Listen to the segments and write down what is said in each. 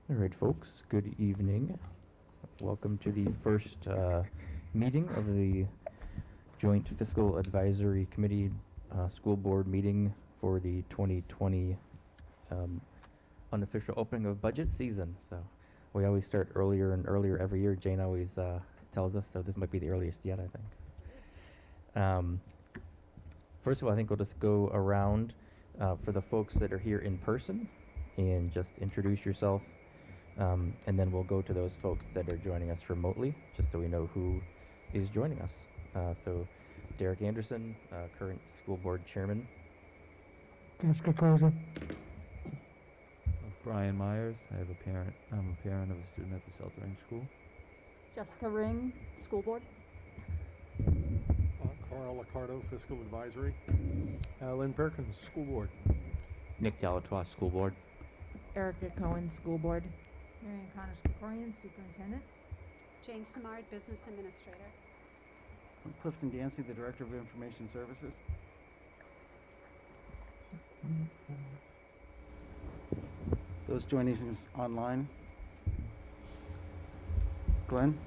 All right, folks, good evening. Welcome to the first meeting of the Joint Fiscal Advisory Committee School Board meeting for the 2020 unofficial opening of budget season. So we always start earlier and earlier every year. Jane always tells us, so this might be the earliest yet, I think. First of all, I think we'll just go around for the folks that are here in person and just introduce yourself. And then we'll go to those folks that are joining us remotely, just so we know who is joining us. So Derek Anderson, current school board chairman. Jessica Koza. Brian Myers. I'm a parent of a student at the Southern School. Jessica Ring, School Board. Carl Liccardo, Fiscal Advisory. Lynn Perkins, School Board. Nick Galatois, school board. Erica Cohen, School Board. Marion Connors-Krikorian, Superintendent. Jane Samard, Business Administrator. I'm Clifton Dancy, the Director of Information Services. Those joining us online. Glenn?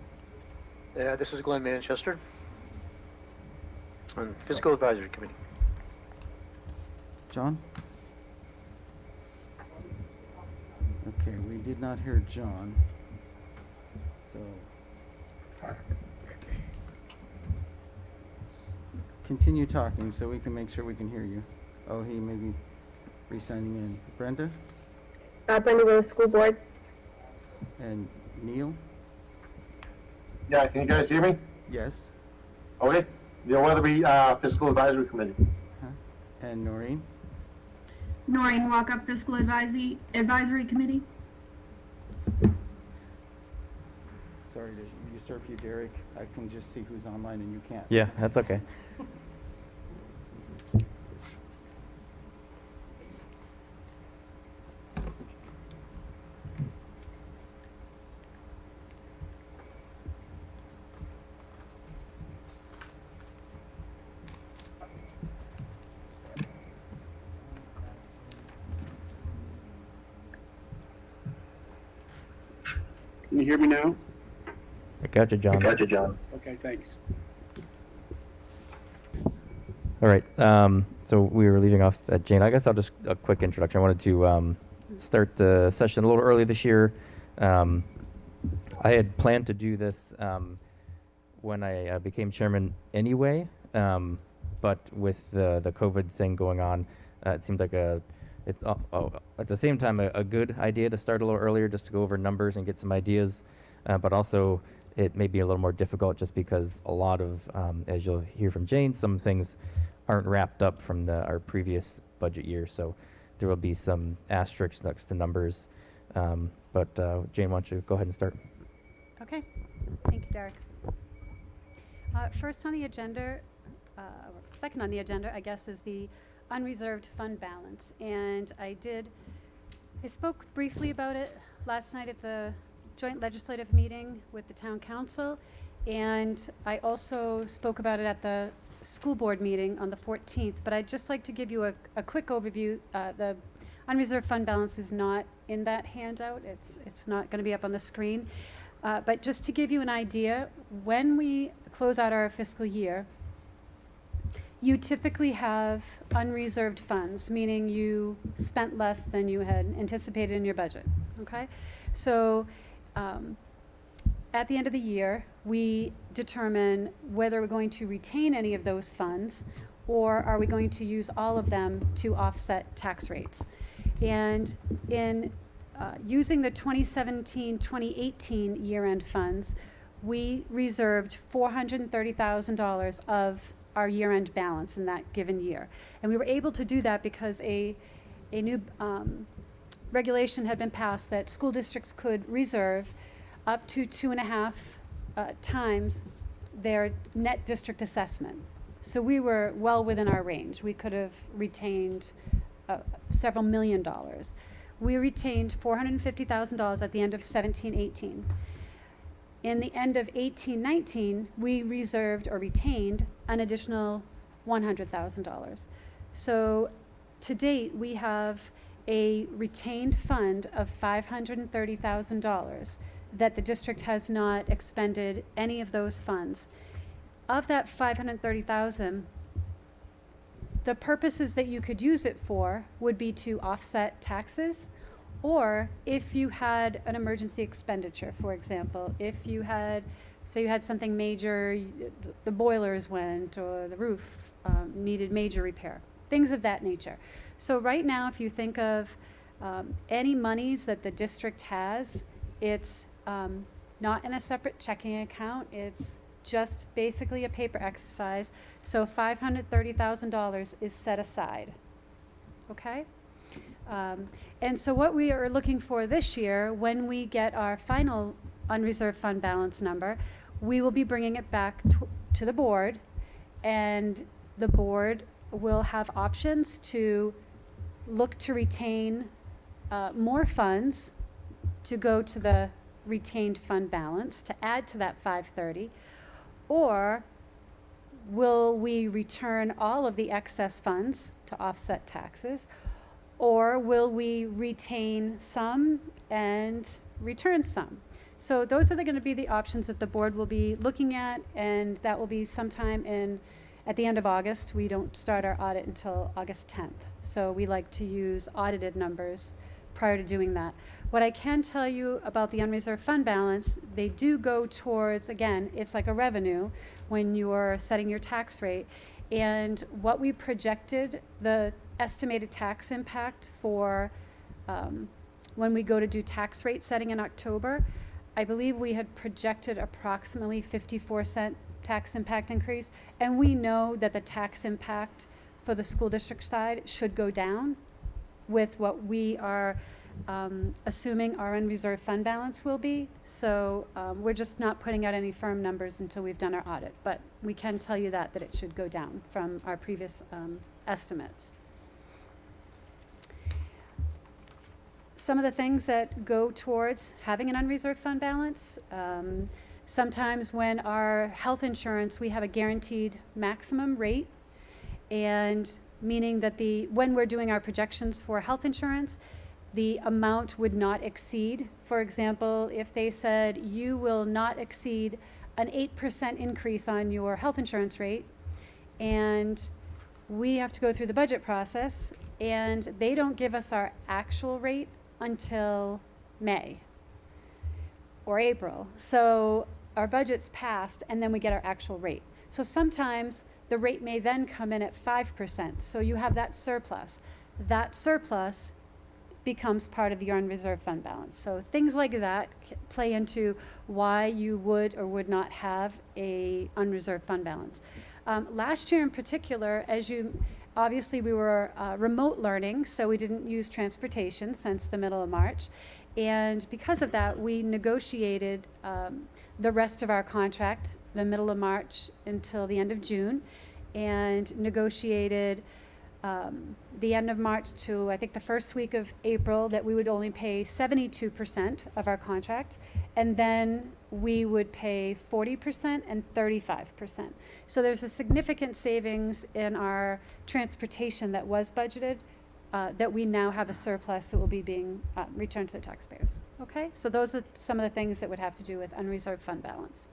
This is Glenn Manchester on Fiscal Advisory Committee. John? Okay, we did not hear John. So continue talking so we can make sure we can hear you. Oh, he may be re-signing in. Brenda? Brenda Rose, School Board. And Neil? Yeah, can you guys hear me? Yes. Okay. Neil Weatherby, Fiscal Advisory Committee. And Noreen? Noreen Walkup, Fiscal Advisory Committee. Sorry to usurp you, Derek. I can just see who's online and you can't. Yeah, that's okay. Can you hear me now? I got you, John. Gotcha, John. Okay, thanks. All right. So we were leaving off at Jane. I guess I'll just a quick introduction. I wanted to start the session a little early this year. I had planned to do this when I became chairman anyway, but with the COVID thing going on, it seemed like it's at the same time a good idea to start a little earlier just to go over numbers and get some ideas, but also it may be a little more difficult just because a lot of, as you'll hear from Jane, some things aren't wrapped up from our previous budget year, so there will be some asterisks next to numbers. But Jane, why don't you go ahead and start? Okay, thank you, Derek. First on the agenda, or second on the agenda, I guess, is the unreserved fund balance. And I spoke briefly about it last night at the joint legislative meeting with the town council. And I also spoke about it at the school board meeting on the 14th. But I'd just like to give you a quick overview. The unreserved fund balance is not in that handout. It's not going to be up on the screen. But just to give you an idea, when we close out our fiscal year, you typically have unreserved funds, meaning you spent less than you had anticipated in your budget, okay? So at the end of the year, we determine whether we're going to retain any of those funds or are we going to use all of them to offset tax rates. And in using the 2017-2018 year-end funds, we reserved $430,000 of our year-end balance in that given year. And we were able to do that because a new regulation had been passed that school districts could reserve up to 2.5 times their net district assessment. So we were well within our range. We could have retained several $1 million. We retained $450,000 at the end of 17-18. In the end of 18-19, we reserved or retained an additional $100,000. So to date, we have a retained fund of $530,000 that the district has not expended any of those funds. Of that 530,000, the purposes that you could use it for would be to offset taxes, or if you had an emergency expenditure, for example, if you had, say you had something major, the boilers went, or the roof needed major repair, things of that nature. So right now, if you think of any monies that the district has, it's not in a separate checking account, it's just basically a paper exercise. So $530,000 is set aside, okay? And so what we are looking for this year, when we get our final unreserved fund balance number, we will be bringing it back to the board, and the board will have options to look to retain more funds to go to the retained fund balance, to add to that 530, or will we return all of the excess funds to offset taxes, or will we retain some and return some? So those are going to be the options that the board will be looking at, and that will be sometime at the end of August. We don't start our audit until August 10th. So we like to use audited numbers prior to doing that. What I can tell you about the unreserved fund balance, they do go towards, again, it's like a revenue when you're setting your tax rate. And what we projected, the estimated tax impact for when we go to do tax rate setting in October, I believe we had projected approximately 54-cent tax impact increase. And we know that the tax impact for the school district side should go down with what we are assuming our unreserved fund balance will be. So we're just not putting out any firm numbers until we've done our audit, but we can tell you that it should go down from our previous estimates. Some of the things that go towards having an unreserved fund balance, sometimes when our health insurance, we have a guaranteed maximum rate, and meaning that when we're doing our projections for health insurance, the amount would not exceed. For example, if they said you will not exceed an 8% increase on your health insurance rate, and we have to go through the budget process, and they don't give us our actual rate until May or April. So our budget's passed, and then we get our actual rate. So sometimes the rate may then come in at 5%. So you have that surplus. That surplus becomes part of your unreserved fund balance. So things like that play into why you would or would not have a unreserved fund balance. Last year in particular, obviously we were remote learning, so we didn't use transportation since the middle of March. And because of that, we negotiated the rest of our contract, the middle of March until the end of June, and negotiated the end of March to, I think, the first week of April, that we would only pay 72% of our contract, and then we would pay 40% and 35%. So there's a significant savings in our transportation that was budgeted, that we now have a surplus that will be being returned to the taxpayers. Okay, so those are some of the things that would have to do with unreserved fund balance.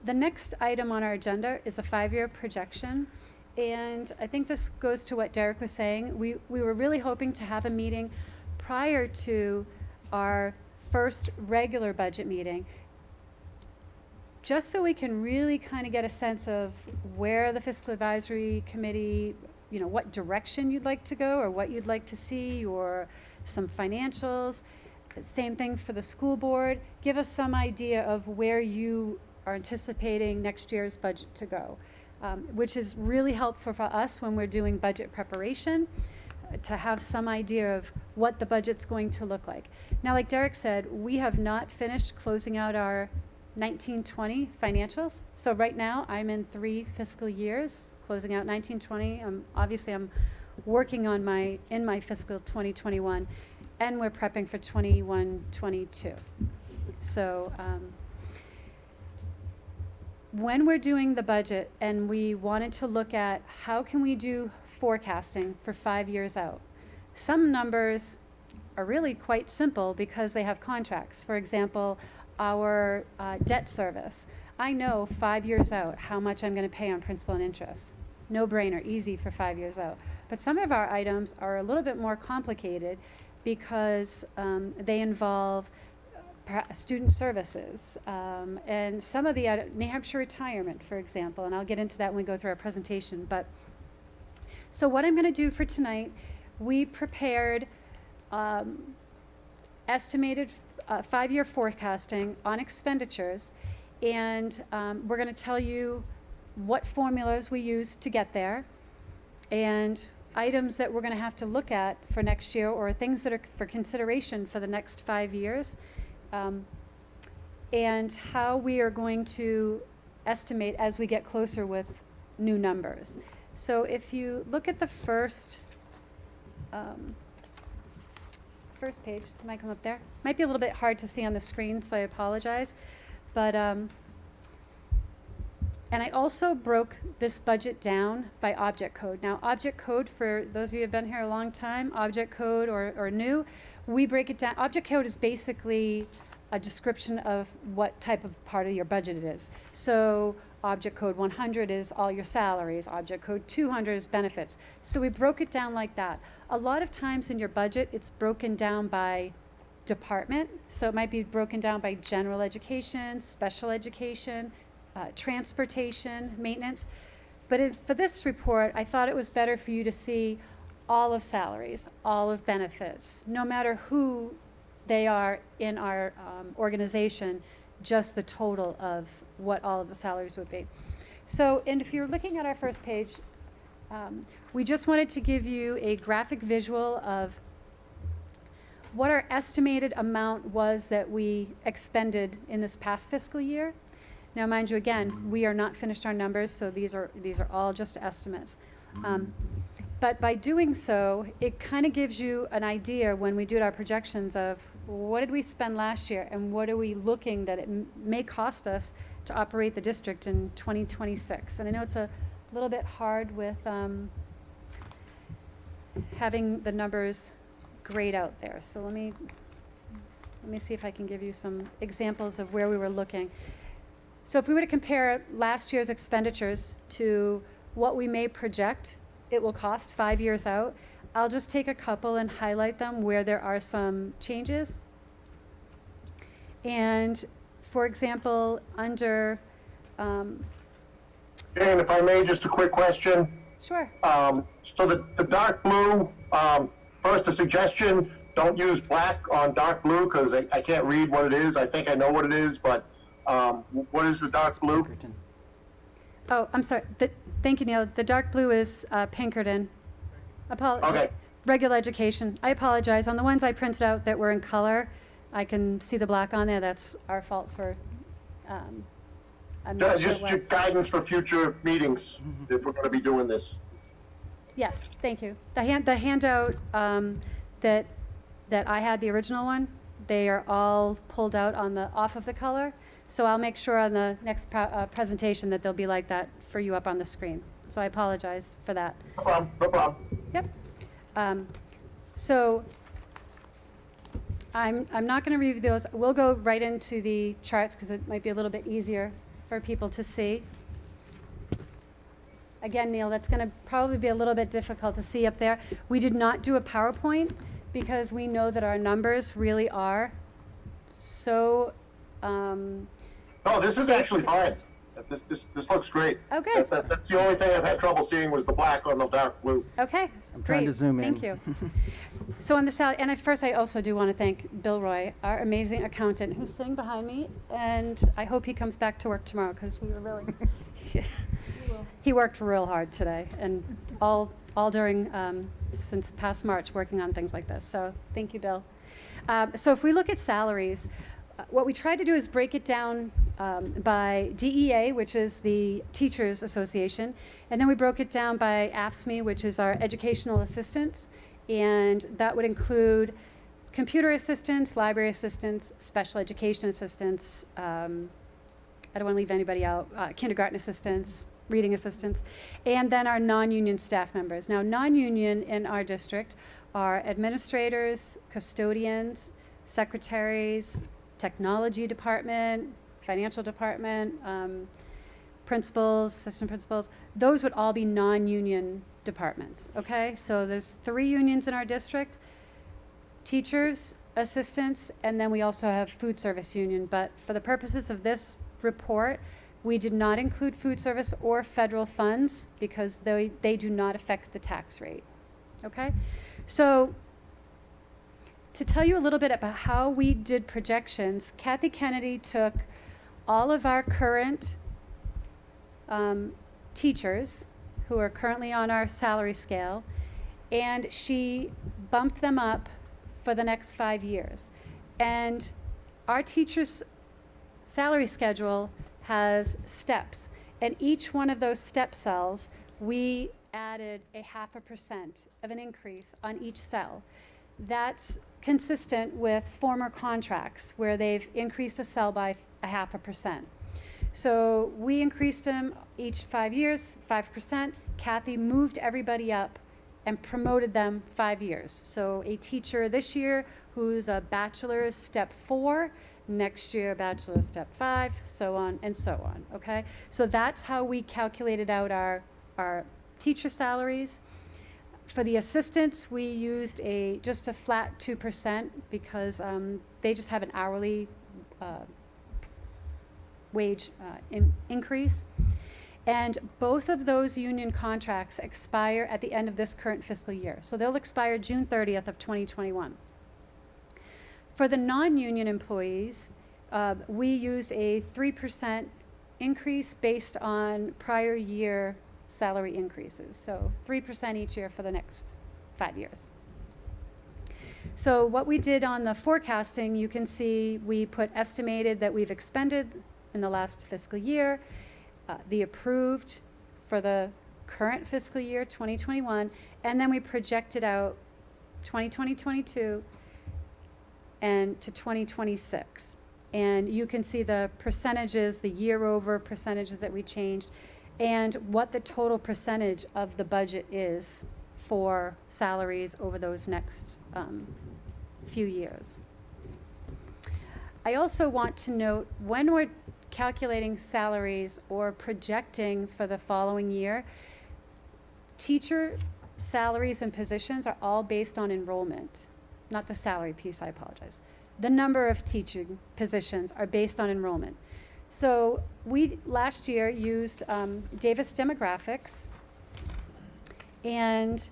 The next item on our agenda is a 5-year projection. And I think this goes to what Derek was saying. We were really hoping to have a meeting prior to our first regular budget meeting, just so we can really kind of get a sense of where the Fiscal Advisory Committee, what direction you'd like to go, or what you'd like to see, or some financials. Same thing for the school board. Give us some idea of where you are anticipating next year's budget to go. Which is really helpful for us when we're doing budget preparation, to have some idea of what the budget's going to look like. Now, like Derek said, we have not finished closing out our 19-20 financials. So right now, I'm in 3 fiscal years, closing out 19-20. Obviously, I'm working on my fiscal 2021, and we're prepping for 21-22. So, when we're doing the budget and we wanted to look at how can we do forecasting for 5 years out, Some numbers are really quite simple because they have contracts. For example, our debt service. I know 5 years out how much I'm going to pay on principal and interest. No brainer, easy for 5 years out. But some of our items are a little bit more complicated because they involve student services, and some of the New Hampshire retirement, for example, and I'll get into that when we go through our presentation. But so what I'm going to do for tonight, we prepared estimated 5-year forecasting on expenditures, and we're going to tell you what formulas we use to get there, and items that we're going to have to look at for next year, or things that are for consideration for the next 5 years. And how we are going to estimate as we get closer with new numbers. So if you look at the first page, it might come up there. Might be a little bit hard to see on the screen, so I apologize. But, and I also broke this budget down by object code. Now, object code, for those of you who have been here a long time, object code or new, we break it down. Object code is basically a description of what type of part of your budget it is. So object code 100 is all your salaries. Object code 200 is benefits. So we broke it down like that. A lot of times in your budget, it's broken down by department. So it might be broken down by general education, special education, transportation, maintenance. But for this report, I thought it was better for you to see all of salaries, all of benefits, no matter who they are in our organization, just the total of what all of the salaries would be. So, and if you're looking at our first page, we just wanted to give you a graphic visual of what our estimated amount was that we expended in this past fiscal year. Now, mind you, again, we are not finished our numbers, so these are all just estimates. But by doing so, it kind of gives you an idea when we do our projections of what did we spend last year and what are we looking that it may cost us to operate the district in 2026. And I know it's a little bit hard with having the numbers grayed out there. So let me see if I can give you some examples of where we were looking. So if we were to compare last year's expenditures to what we may project it will cost 5 years out, I'll just take a couple and highlight them where there are some changes. And for example, under Jane, if I may, just a quick question. sure. So the dark blue, first a suggestion, don't use black on dark blue because I can't read what it is. I think I know what it is, but what is the dark blue? Pinkerton. Oh, I'm sorry. Thank you, Neil. The dark blue is Pinkerton. Okay. Regular education. I apologize. On the ones I printed out that were in color, I can see the black on there. That's our fault for, I'm not sure Just what was. guidance for future meetings if we're going to be doing this. Yes, thank you. The handout that I had, the original one, they are all pulled out off of the color. So I'll make sure on the next presentation that they'll be like that for you up on the screen. So I apologize for that. No problem, no problem. Yep. So I'm not going to review those. We'll go right into the charts because it might be a little bit easier for people to see. Again, Neil, that's going to probably be a little bit difficult to see up there. We did not do a PowerPoint because we know that our numbers really are so. No, this is actually fine. This looks great. Oh, good. That's the only thing I've had trouble seeing was the black on the dark blue. Okay, I'm great. trying to zoom in. Thank you. So on the salary, and at first I also do want to thank Bill Roy, our amazing accountant, who's sitting behind me, and I hope he comes back to work tomorrow because we were really. He worked real hard today, and all during since past March, working on things like this. So thank you, Bill. So if we look at salaries, what we try to do is break it down by DEA, which is the Teachers Association, and then we broke it down by AFSCME, which is our educational assistants, and that would include computer assistants, library assistants, special education assistants, I don't want to leave anybody out, kindergarten assistants, reading assistants, and then our non-union staff members. Now, non-union in our district are administrators, custodians, secretaries, technology department, financial department, principals, assistant principals. Those would all be non-union departments, okay? So there's 3 unions in our district: teachers, assistants, and then we also have food service union. But for the purposes of this report, we did not include food service or federal funds because they do not affect the tax rate, okay? So to tell you a little bit about how we did projections, Kathy Kennedy took all of our current teachers who are currently on our salary scale, and she bumped them up for the next 5 years. And our teachers' salary schedule has steps, and each one of those step cells, we added a 0.5% of an increase on each cell. That's consistent with former contracts where they've increased a cell by 0.5%. So we increased them each 5 years, 5%. Kathy moved everybody up and promoted them 5 years. So a teacher this year who's a bachelor's step 4, next year bachelor's step 5, so on and so on, okay? So that's how we calculated out our teacher salaries. For the assistants, we used just a flat 2% because they just have an hourly wage increase. And both of those union contracts expire at the end of this current fiscal year. So they'll expire June 30th of 2021. For the non-union employees, we used a 3% increase based on prior year salary increases. So 3% each year for the next 5 years. So what we did on the forecasting, you can see we put estimated that we've expended in the last fiscal year, the approved for the current fiscal year, 2021, and then we projected out 2022 and to 2026. And you can see the percentages, the year over percentages that we changed, and what the total percentage of the budget is for salaries over those next few years. I also want to note, when we're calculating salaries or projecting for the following year, teacher salaries and positions are all based on enrollment. Not the salary piece, I apologize. The number of teaching positions are based on enrollment. So we last year used Davis demographics and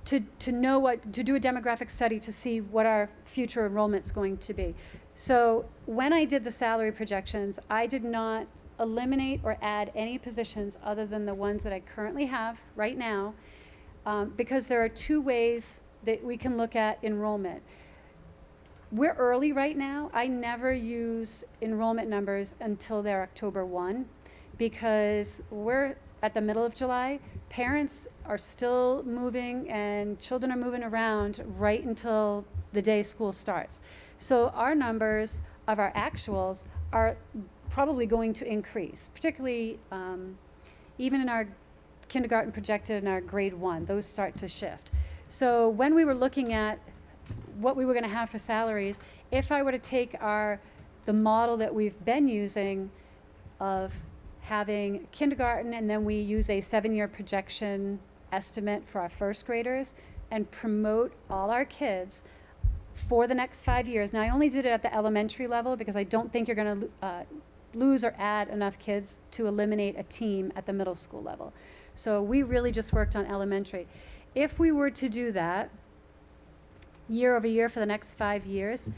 to do a demographic study to see what our future enrollment's going to be. So when I did the salary projections, I did not eliminate or add any positions other than the ones that I currently have right now, because there are 2 ways that we can look at enrollment. We're early right now. I never use enrollment numbers until they're October 1, because we're at the middle of July. Parents are still moving and children are moving around right until the day school starts. So our numbers of our actuals are probably going to increase, particularly even in our kindergarten projected in our grade 1, those start to shift. So when we were looking at what we were going to have for salaries, if I were to take the model that we've been using of having kindergarten and then we use a 7-year projection estimate for our first graders and promote all our kids for the next 5 years. Now, I only did it at the elementary level because I don't think you're going to lose or add enough kids to eliminate a team at the middle school level. So we really just worked on elementary. If we were to do that year over year for the next 5 years,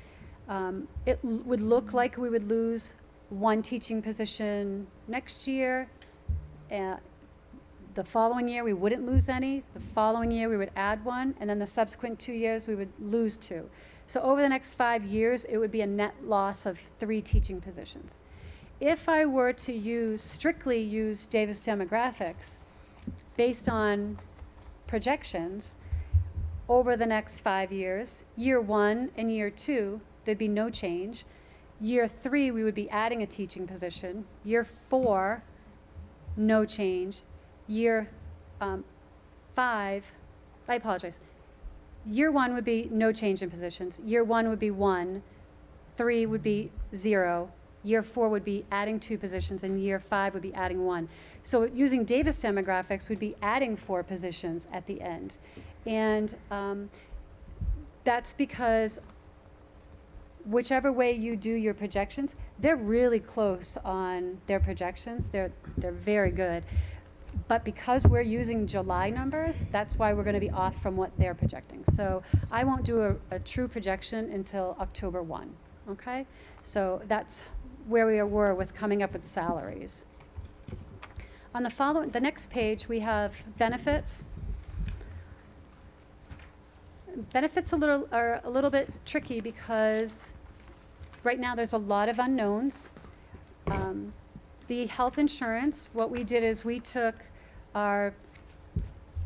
it would look like we would lose 1 teaching position next year. The following year, we wouldn't lose any. The following year, we would add 1. And then the subsequent 2 years, we would lose 2. So over the next 5 years, it would be a net loss of 3 teaching positions. If I were to strictly use Davis demographics based on projections over the next 5 years, year 1 and year 2, there'd be no change. Year 3, we would be adding a teaching position. Year 4, no change. Year 5, I apologize. Year 1 would be no change in positions. Year 1 would be 1. 3 would be 0. Year 4 would be adding 2 positions, and year 5 would be adding 1. So using Davis demographics, we'd be adding 4 positions at the end. And that's because whichever way you do your projections, they're really close on their projections. They're very good. But because we're using July numbers, that's why we're going to be off from what they're projecting. So I won't do a true projection until October 1, okay? So that's where we were with coming up with salaries. On the next page, we have benefits. Benefits are a little bit tricky because right now there's a lot of unknowns. The health insurance, what we did is we took our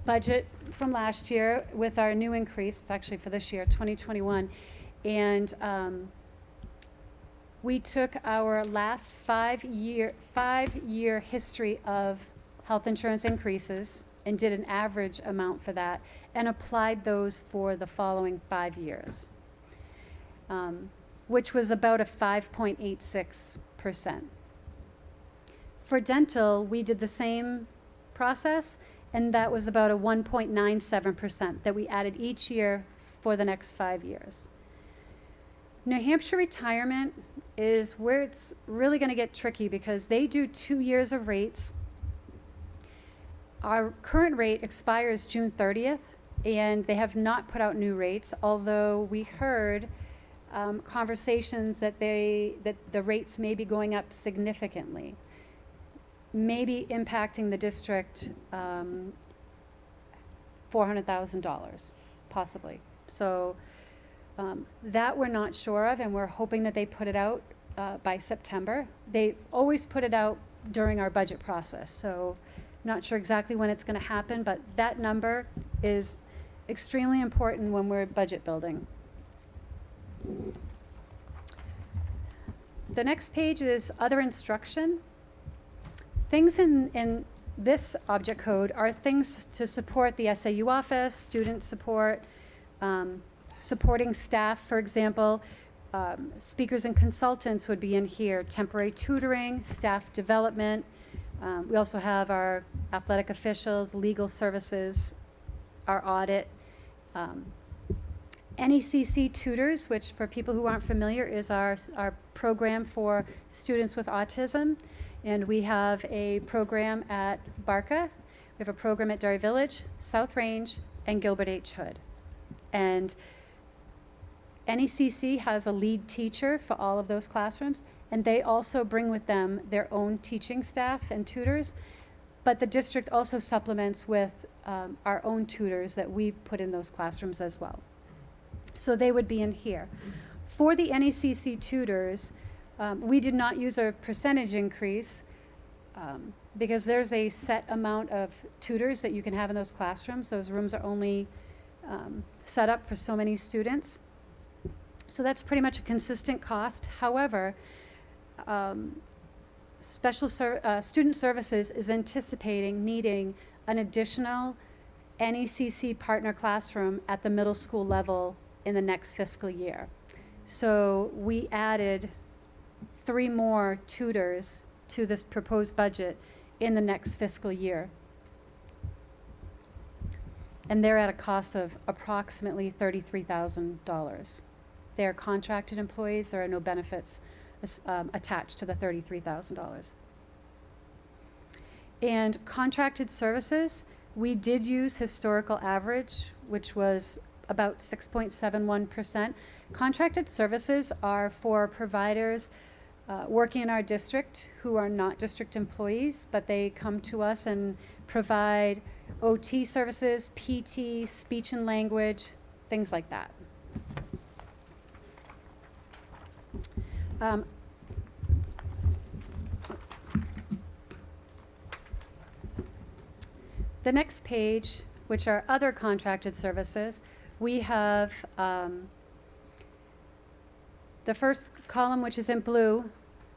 budget from last year with our new increase, it's actually for this year, 2021, and we took our last 5-year history of health insurance increases and did an average amount for that and applied those for the following 5 years, which was about a 5.86%. For dental, we did the same process, and that was about a 1.97% that we added each year for the next 5 years. New Hampshire retirement is where it's really going to get tricky because they do 2 years of rates. Our current rate expires June 30th, and they have not put out new rates, although we heard conversations that the rates may be going up significantly, maybe impacting the district $400,000, possibly. So that we're not sure of, and we're hoping that they put it out by September. They always put it out during our budget process, so not sure exactly when it's going to happen, but that number is extremely important when we're budget building. The next page is other instruction. Things in this object code are things to support the SAU office, student support, supporting staff, for example. Speakers and consultants would be in here, temporary tutoring, staff development. We also have our athletic officials, legal services, our audit. NECC Tutors, which for people who aren't familiar is our program for students with autism. And we have a program at Barca, we have a program at Derry Village, South Range, and Gilbert H. Hood. And NECC has a lead teacher for all of those classrooms, and they also bring with them their own teaching staff and tutors, but the district also supplements with our own tutors that we put in those classrooms as well. So they would be in here. For the NECC tutors, we did not use a percentage increase because there's a set amount of tutors that you can have in those classrooms. Those rooms are only set up for so many students. So that's pretty much a consistent cost. However, Student Services is anticipating needing an additional NECC partner classroom at the middle school level in the next fiscal year. So we added 3 more tutors to this proposed budget in the next fiscal year. And they're at a cost of approximately $33,000. They're contracted employees. There are no benefits attached to the $33,000. And contracted services, we did use historical average, which was about 6.71%. Contracted services are for providers working in our district who are not district employees, but they come to us and provide OT services, PT, speech and language, things like that. The next page, which are other contracted services, we have the first column, which is in blue.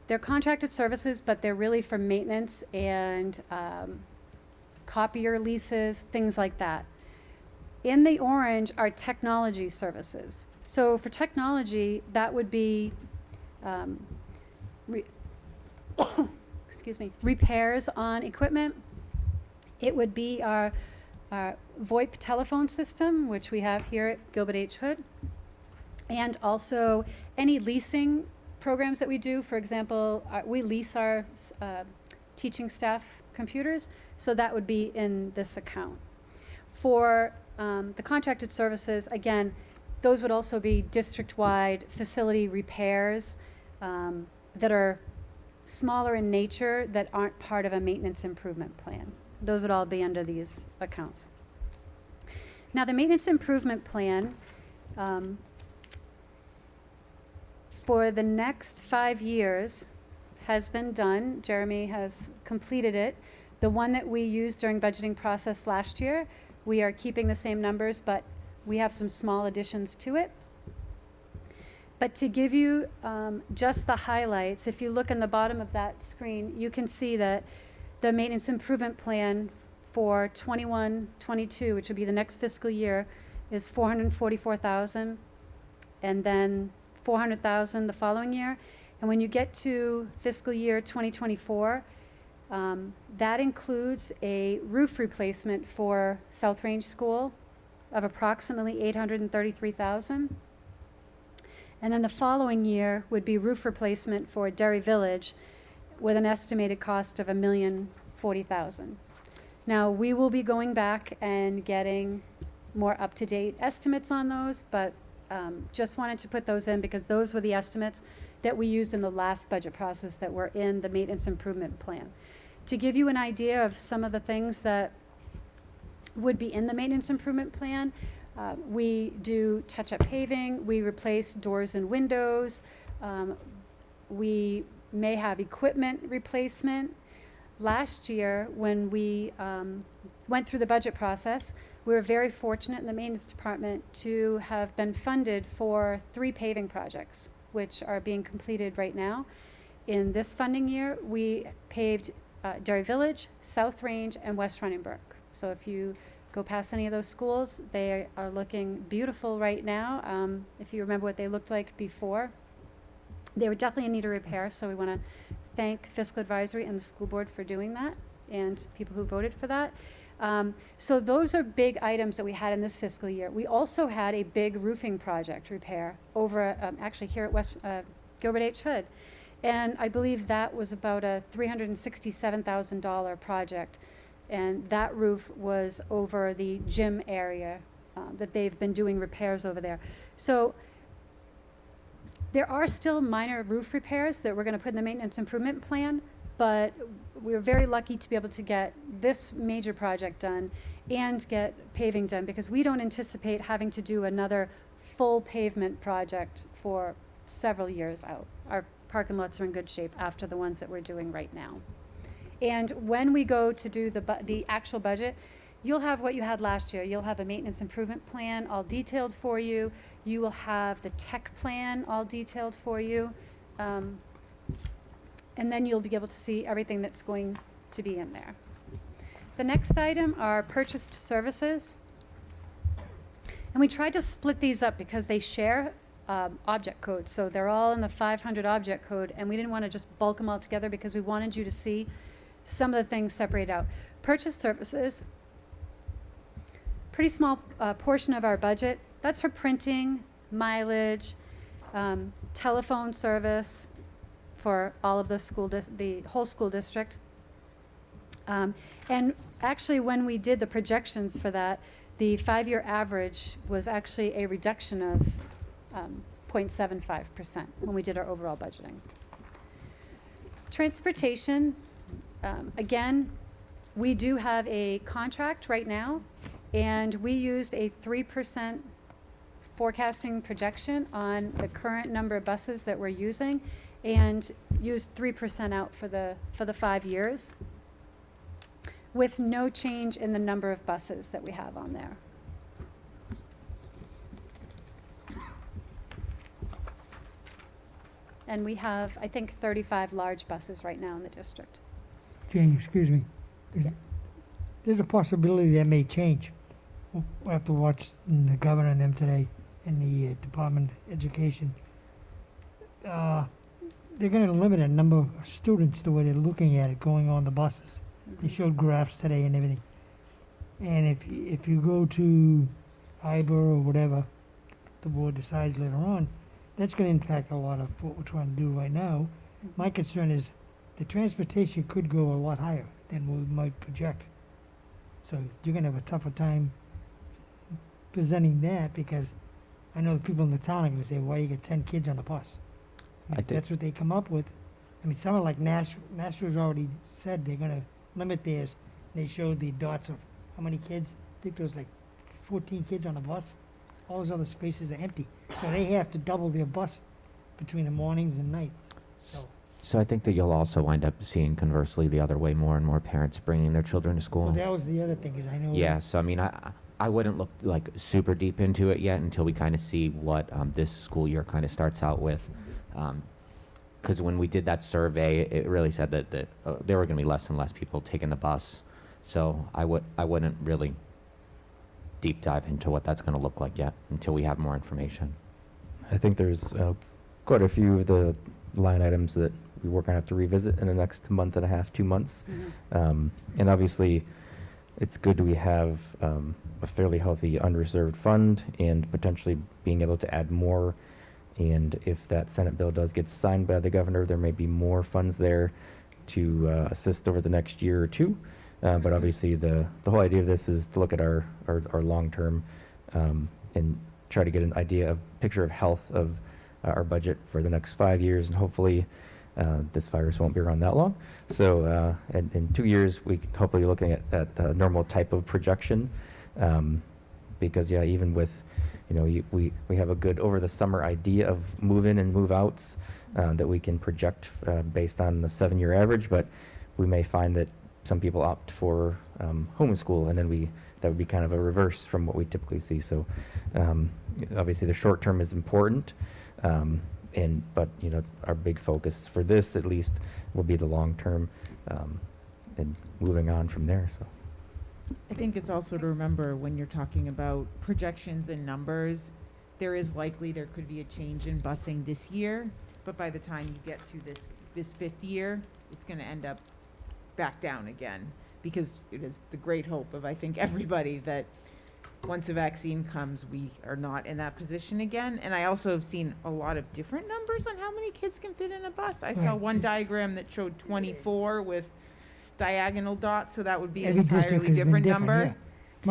They're contracted services, but they're really for maintenance and copier leases, things like that. In the orange are technology services. So for technology, that would be, excuse me, repairs on equipment. It would be our VoIP telephone system, which we have here at Gilbert H. Hood, and also any leasing programs that we do. For example, we lease our teaching staff computers, so that would be in this account. For the contracted services, again, those would also be district-wide facility repairs that are smaller in nature that aren't part of a maintenance improvement plan. Those would all be under these accounts. Now, the maintenance improvement plan for the next 5 years has been done. Jeremy has completed it. The one that we used during budgeting process last year, we are keeping the same numbers, but we have some small additions to it. But to give you just the highlights, if you look in the bottom of that screen, you can see that the maintenance improvement plan for 21-22, which would be the next fiscal year, is $444,000, and then $400,000 the following year. And when you get to fiscal year 2024, that includes a roof replacement for South Range School of approximately $833,000. And then the following year would be roof replacement for Derry Village with an estimated cost of $1,040,000. Now, we will be going back and getting more up-to-date estimates on those, but just wanted to put those in because those were the estimates that we used in the last budget process that were in the maintenance improvement plan. To give you an idea of some of the things that would be in the maintenance improvement plan, we do touch-up paving, we replace doors and windows, we may have equipment replacement. Last year, when we went through the budget process, we were very fortunate in the maintenance department to have been funded for 3 paving projects, which are being completed right now. In this funding year, we paved Derry Village, South Range, and West Runningbrook. So if you go past any of those schools, they are looking beautiful right now. If you remember what they looked like before, they were definitely in need of repair, so we want to thank Fiscal Advisory and the school board for doing that, and people who voted for that. So those are big items that we had in this fiscal year. We also had a big roofing project repair over, actually here at Gilbert H. Hood. And I believe that was about a $367,000 project. And that roof was over the gym area that they've been doing repairs over there. So there are still minor roof repairs that we're going to put in the maintenance improvement plan, but we were very lucky to be able to get this major project done and get paving done because we don't anticipate having to do another full pavement project for several years out. Our parking lots are in good shape after the ones that we're doing right now. And when we go to do the actual budget, you'll have what you had last year. You'll have a maintenance improvement plan all detailed for you. You will have the tech plan all detailed for you. And then you'll be able to see everything that's going to be in there. The next item are purchased services. And we tried to split these up because they share object codes. So they're all in the 500 object code, and we didn't want to just bulk them all together because we wanted you to see some of the things separate out. Purchased services, pretty small portion of our budget. That's for printing, mileage, telephone service for all of the whole school district. And actually, when we did the projections for that, the 5-year average was actually a reduction of 0.75% when we did our overall budgeting. Transportation, again, we do have a contract right now, and we used a 3% forecasting projection on the current number of buses that we're using, and used 3% out for the 5 years, with no change in the number of buses that we have on there. And we have, I think, 35 large buses right now in the district. Jane, excuse me. There's a possibility that may change. we'll have to watch the governor and them today in the Department of Education. They're gonna limit a number of students the way they're looking at it going on the buses. They showed graphs today and everything. And if you go to IBER or whatever the board decides later on, that's gonna impact a lot of what we're trying to do right now. My concern is the transportation could go a lot higher than we might project. So you're gonna have a tougher time presenting that, because I know the people in the town are gonna say, why you get 10 kids on a bus? I If think- that's what they come up with. I mean, someone like Nashua's already said they're gonna limit theirs. They showed the dots of how many kids. I think there was like 14 kids on a bus. All those other spaces are empty. So they have to double their bus between the mornings and nights. So, So I think that you'll also wind up seeing conversely the other way, more and more parents bringing their children to school. well, that was the other thing, is I know. Yeah, so I mean, I wouldn't look like super deep into it yet until we kind of see what this school year kind of starts out with. Because when we did that survey, it really said that there were going to be less and less people taking the bus. So I wouldn't really deep dive into what that's going to look like yet until we have more information. I think there's quite a few of the line items that we're going to have to revisit in the next month and a half, 2 months. And obviously, it's good we have a fairly healthy unreserved fund and potentially being able to add more. And if that Senate bill does get signed by the governor, there may be more funds there to assist over the next year or two. But obviously, the whole idea of this is to look at our long term and try to get an idea of picture of health of our budget for the next 5 years, and hopefully this virus won't be around that long. So in 2 years, we could hopefully looking at a normal type of projection, because yeah, even with we have a good over the summer idea of move in and move outs that we can project based on the 7-year average, but we may find that some people opt for homeschool, and then that would be kind of a reverse from what we typically see. So obviously the short term is important, but our big focus for this at least will be the long term, and moving on from there. So I think it's also to remember when you're talking about projections and numbers, there is likely there could be a change in busing this year, but by the time you get to this 5th year, it's going to end up back down again, because it is the great hope of, I think, everybody that once a vaccine comes, we are not in that position again. And I also have seen a lot of different numbers on how many kids can fit in a bus. I saw Right. one diagram that showed 24 with diagonal dots, so that would be an Every district entirely has been different different, number.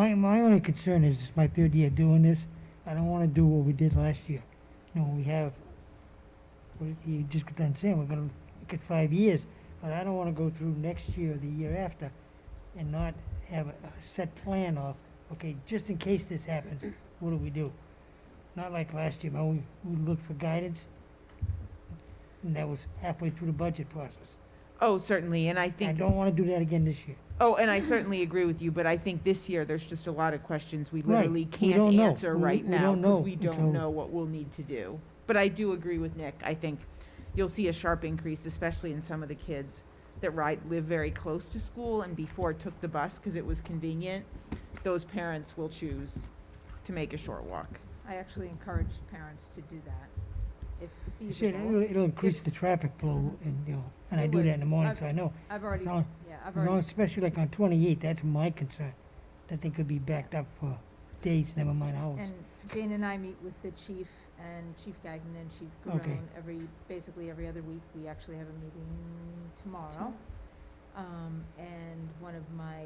yeah. My only concern is it's my 3rd year doing this. I don't want to do what we did last year. We have, you just got done saying, we're going to look at 5 years, but I don't want to go through next year or the year after and not have a set plan of, okay, just in case this happens, what do we do? Not like last year, man, we looked for guidance, and that was halfway through the budget process. Oh, certainly, and I I think, don't want to do that again this year. oh, and I certainly agree with you, but I think this year, there's just a lot of questions we Right. literally We can't don't know. answer We- right we now, don't know because we don't until- know what we'll need to do. But I do agree with Nick. I think you'll see a sharp increase, especially in some of the kids that live very close to school and before took the bus because it was convenient. Those parents will choose to make a short walk. I actually encourage parents to do that, if You said feasible. it'll increase If- the traffic flow, and I It do would. that in the morning, I've- so I know. I've already, As long- yeah, I've As long, already, especially like on 28, that's my concern, that they could be backed up for days, never mind hours. and Jane and I meet with the chief and Chief Gagnon and Chief Okay. Garone basically every other week. We actually have a meeting tomorrow. And one of my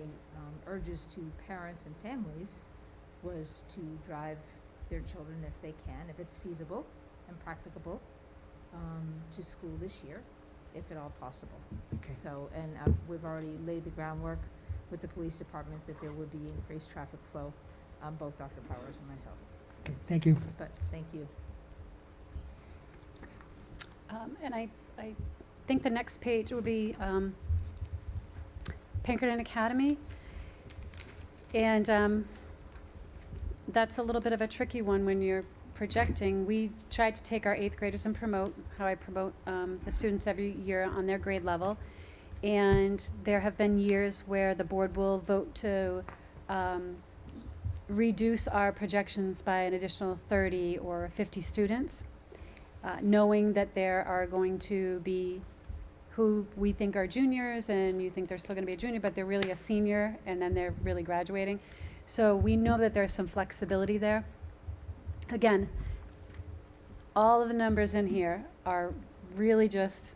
urges to parents and families was to drive their children if they can, if it's feasible and practicable, to school this year, if at all possible. Okay. So, and we've already laid the groundwork with the police department that there would be increased traffic flow, both Dr. Powers and myself. Okay, thank you. But, thank you. And I think the next page would be Pinkerton Academy. And that's a little bit of a tricky one when you're projecting. We tried to take our 8th graders and promote, how I promote the students every year on their grade level. And there have been years where the board will vote to reduce our projections by an additional 30 or 50 students, knowing that there are going to be who we think are juniors, and you think they're still going to be a junior, but they're really a senior, and then they're really graduating. So we know that there's some flexibility there. Again, all of the numbers in here are really just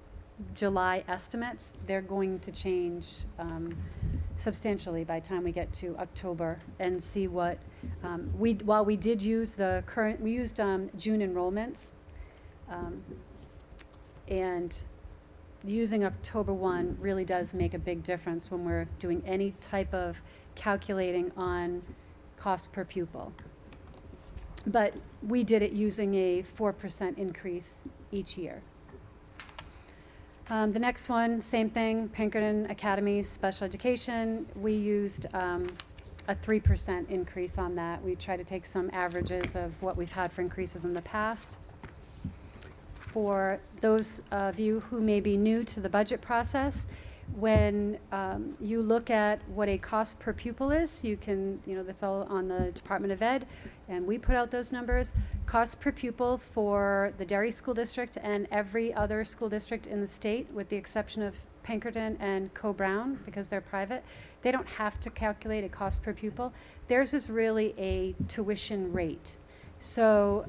July estimates. They're going to change substantially by the time we get to October and see what, while we did use we used June enrollments, and using October 1 really does make a big difference when we're doing any type of calculating on cost per pupil. But we did it using a 4% increase each year. The next one, same thing, Pinkerton Academy Special Education. We used a 3% increase on that. We try to take some averages of what we've had for increases in the past. For those of you who may be new to the budget process, when you look at what a cost per pupil is, you can, that's all on the Department of Ed, and we put out those numbers. Cost per pupil for the Derry School District and every other school district in the state, with the exception of Pinkerton and Co-Brown, because they're private, they don't have to calculate a cost per pupil. Theirs is really a tuition rate. So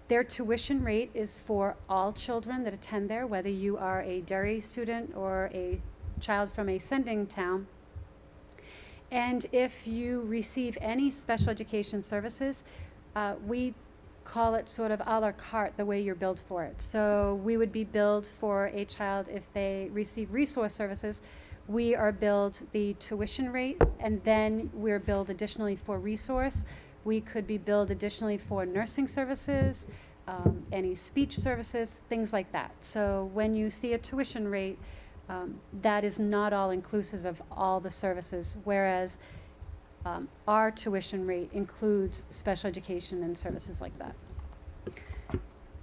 their tuition rate is for all children that attend there, whether you are a Derry student or a child from a sending town. And if you receive any special education services, we call it sort of a la carte, the way you're billed for it. So we would be billed for a child if they receive resource services. We are billed the tuition rate, and then we're billed additionally for resource. We could be billed additionally for nursing services, any speech services, things like that. So when you see a tuition rate, that is not all inclusive of all the services, whereas our tuition rate includes special education and services like that.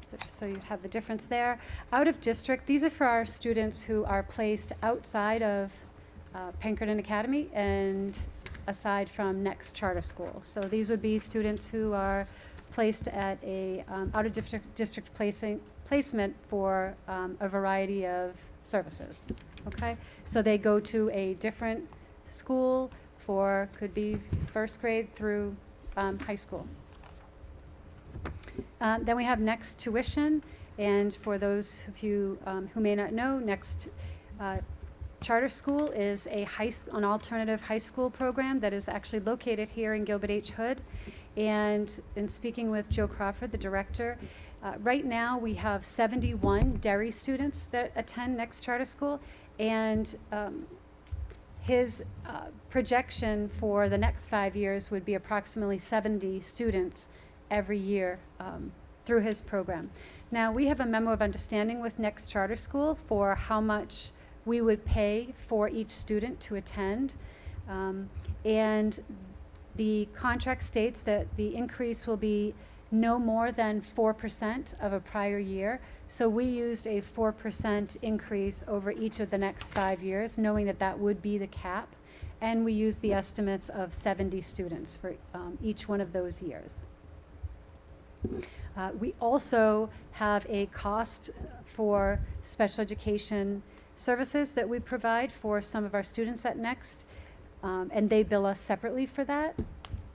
So just so you have the difference there. Out of district, these are for our students who are placed outside of Pinkerton Academy and aside from Next Charter School. So these would be students who are placed at a out of district placement for a variety of services. Okay, so they go to a different school for, could be first grade through high school. Then we have Next Tuition, and for those of you who may not know, Next Charter School is an alternative high school program that is actually located here in Gilbert H. Hood. And in speaking with Joe Crawford, the director, right now we have 71 Derry students that attend Next Charter School, and his projection for the next 5 years would be approximately 70 students every year through his program. Now, we have a memo of understanding with Next Charter School for how much we would pay for each student to attend, and the contract states that the increase will be no more than 4% of a prior year. So we used a 4% increase over each of the next 5 years, knowing that that would be the cap. And we used the estimates of 70 students for each one of those years. We also have a cost for special education services that we provide for some of our students at Next. And they bill us separately for that,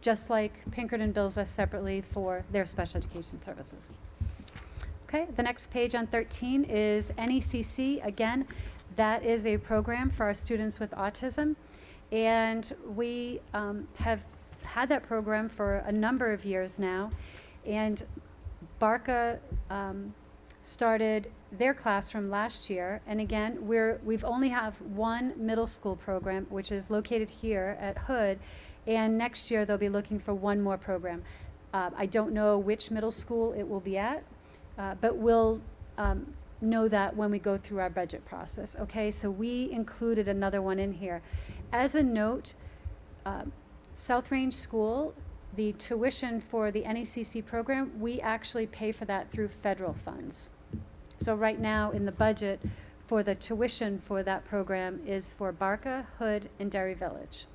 just like Pinkerton bills us separately for their special education services. Okay, the next page on 13 is NECC. Again, that is a program for our students with autism. And we have had that program for a number of years now. And Barca started their classroom last year, and again, we've only have one middle school program, which is located here at Hood, and next year they'll be looking for one more program. I don't know which middle school it will be at, but we'll know that when we go through our budget process. Okay, so we included another one in here. As a note, South Range School, the tuition for the NECC program, we actually pay for that through federal funds. So right now in the budget for the tuition for that program is for Barca, Hood, and Derry Village.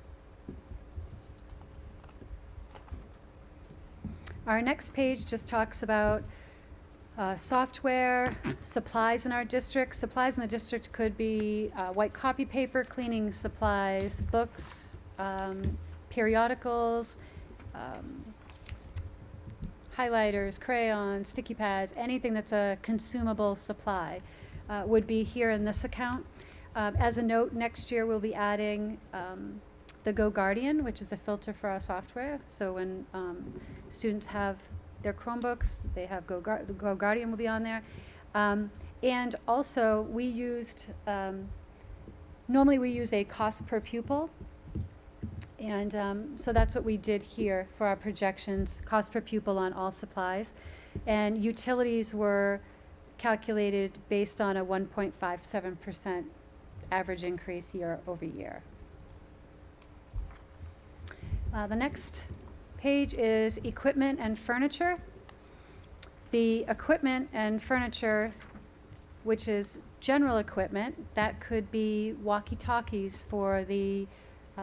Our next page just talks about software, supplies in our district. Supplies in the district could be white copy paper, cleaning supplies, books, periodicals, highlighters, crayons, sticky pads, anything that's a consumable supply would be here in this account. As a note, next year we'll be adding the Go Guardian, which is a filter for our software. So when students have their Chromebooks, they have the Go Guardian will be on there. And also we used, normally we use a cost per pupil. And so that's what we did here for our projections, cost per pupil on all supplies. And utilities were calculated based on a 1.57% average increase year over year. The next page is equipment and furniture. The equipment and furniture, which is general equipment, that could be walkie-talkies for the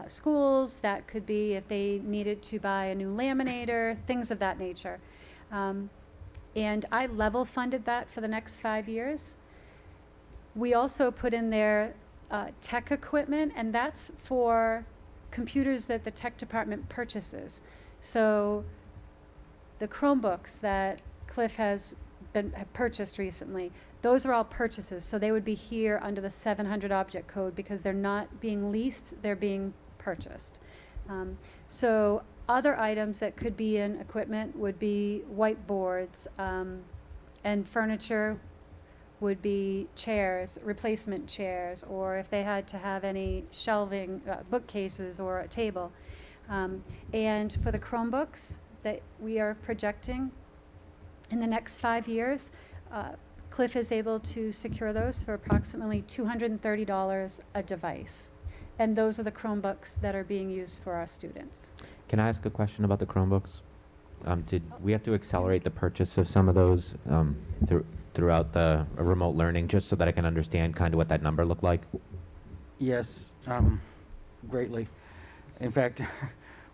schools, that could be if they needed to buy a new laminator, things of that nature. And I level funded that for the next 5 years. We also put in there tech equipment, and that's for computers that the tech department purchases. So the Chromebooks that Cliff have purchased recently, those are all purchases. So they would be here under the 700 object code because they're not being leased, they're being purchased. So other items that could be in equipment would be whiteboards, and furniture would be chairs, replacement chairs, or if they had to have any shelving, bookcases or a table. And for the Chromebooks that we are projecting in the next 5 years, Cliff is able to secure those for approximately $230 a device. And those are the Chromebooks that are being used for our students. Can I ask a question about the Chromebooks? Did we have to accelerate the purchase of some of those throughout the remote learning, just so that I can understand kind of what that number looked like? Yes, greatly. In fact,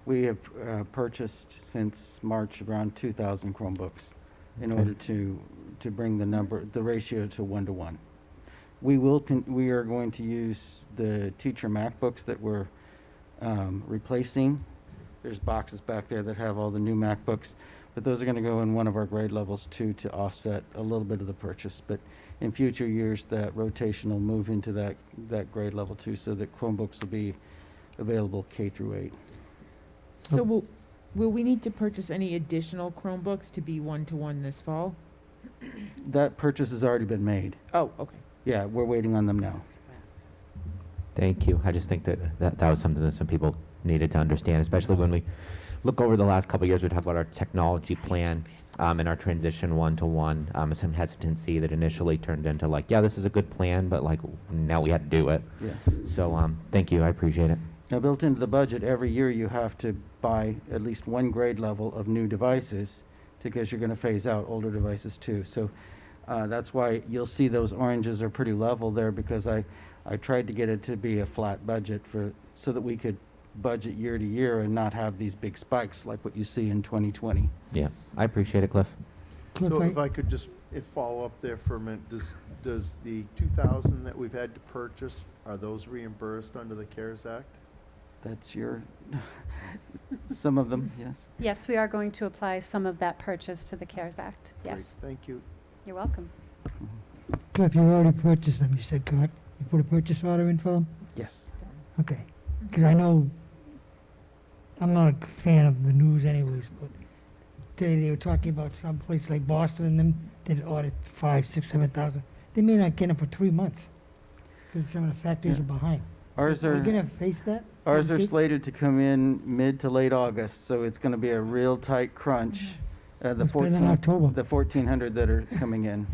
we have purchased since March around 2,000 Chromebooks in order to bring the ratio to 1-to-1. We are going to use the teacher MacBooks that we're replacing. There's boxes back there that have all the new MacBooks, but those are going to go in one of our grade levels too, to offset a little bit of the purchase. But in future years, that rotation will move into that grade level too, so that Chromebooks will be available K through 8. So will we need to purchase any additional Chromebooks to be 1-to-1 this fall? That purchase has already been made. Oh, okay. Yeah, we're waiting on them now. Thank you. I just think that was something that some people needed to understand, especially when we look over the last couple of years. We talked about our technology plan and our transition 1-to-1. Some hesitancy that initially turned into like, yeah, this is a good plan, but like now we had to do it. Yeah. So thank you. I appreciate it. Now, built into the budget, every year you have to buy at least one grade level of new devices because you're going to phase out older devices too. So that's why you'll see those oranges are pretty level there, because I tried to get it to be a flat budget so that we could budget year to year and not have these big spikes like what you see in 2020. Yeah, I appreciate it, Cliff. So if I could just follow up there for a minute, does the 2,000 that we've had to purchase, are those reimbursed under the CARES Act? That's some of them, yes. Yes, we are going to apply some of that purchase to the CARES Act. Great, Yes. thank you. You're welcome. Cliff, you already purchased them, you said, correct? You put a purchase order in for them? Yes. Okay. Because I know, I'm not a fan of the news anyways, but today they were talking about some place like Boston and them, they'd ordered 5, 6, 7,000. They may not get them for 3 months because some of the factories Yeah. are behind. Ours Are are you going to face that? ours are Big- slated to come in mid to late August, so it's going to be a real tight crunch. The It's better than October. 1,400 that are coming in.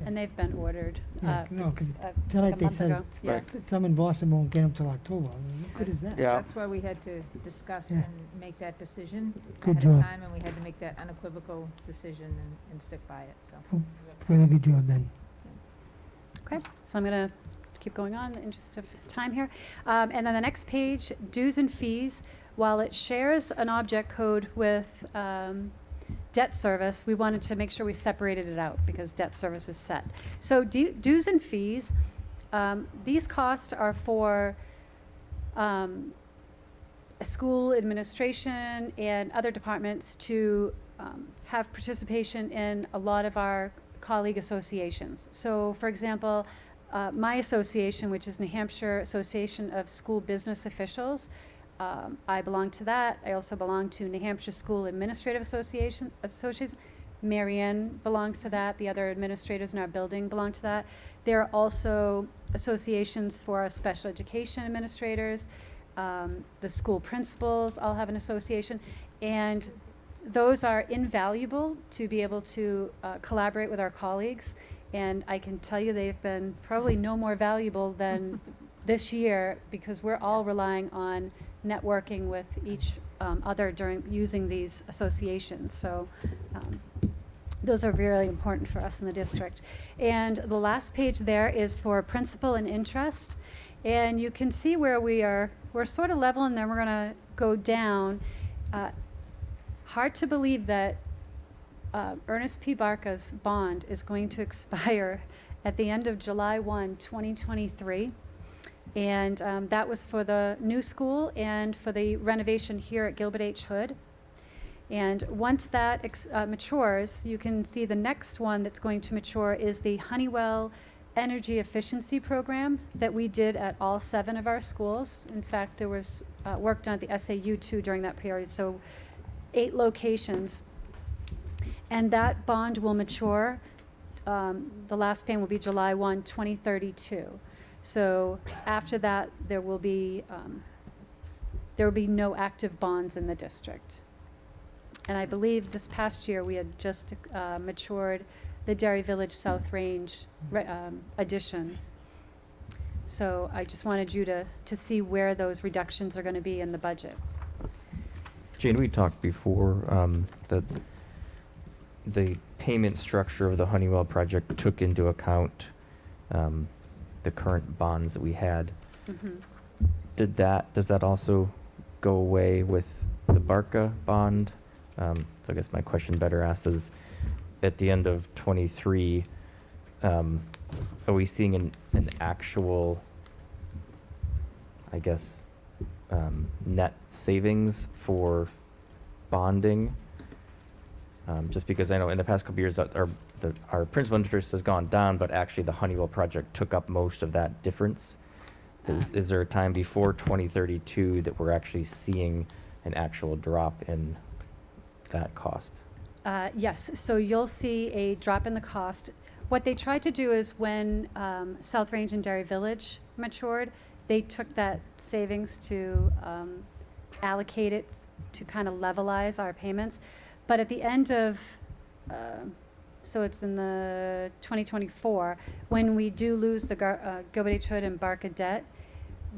And they've been ordered Yeah, no, 'cause like tonight a they month said ago. Yes. some in Boston won't get them till October. I mean, what good is that? Yeah. That's why we had to discuss Yeah. and make that decision Good ahead of job. time, and we had to make that unequivocal decision and stick by it, so. Very good job then. Okay, so I'm going to keep going on in the interest of time here. And then the next page, dues and fees. while it shares an object code with debt service, we wanted to make sure we separated it out because debt service is set. So dues and fees, these costs are for school administration and other departments to have participation in a lot of our colleague associations. So, for example, my association, which is New Hampshire Association of School Business Officials, I belong to that. I also belong to New Hampshire School Administrative Association. Marianne belongs to that. The other administrators in our building belong to that. There are also associations for our special education administrators. The school principals all have an association. And those are invaluable to be able to collaborate with our colleagues. And I can tell you they've been probably no more valuable than this year because we're all relying on networking with each other during using these associations. So those are really important for us in the district. And the last page there is for principal and interest. And you can see where we're sort of level and then we're gonna go down. Hard to believe that Ernest P. Barca's bond is going to expire at the end of July 1, 2023. And that was for the new school and for the renovation here at Gilbert H. Hood. And once that matures, you can see the next one that's going to mature is the Honeywell Energy Efficiency Program that we did at all 7 of our schools. In fact, there was work done at the SAU too during that period. So 8 locations. And that bond will mature. The last payment will be July 1, 2032. So after that, there will be no active bonds in the district. And I believe this past year we had just matured the Derry Village South Range additions. So I just wanted you to see where those reductions are going to be in the budget. Jane, we talked before that the payment structure of the Honeywell project took into account the current bonds that we had. Mm-hmm. Does that also go away with the Barca bond? So I guess my question better asked is, at the end of 23, are we seeing an actual, I guess, net savings for bonding? Just because I know in the past couple years our principal interest has gone down, but actually the Honeywell project took up most of that difference. Is there a time before 2032 that we're actually seeing an actual drop in that cost? Yes, so you'll see a drop in the cost. What they tried to do is when South Range and Derry Village matured, they took that savings to allocate it to kind of levelize our payments. But at the end of, so it's in the 2024, when we do lose the Gilbert H. Hood and Barca debt,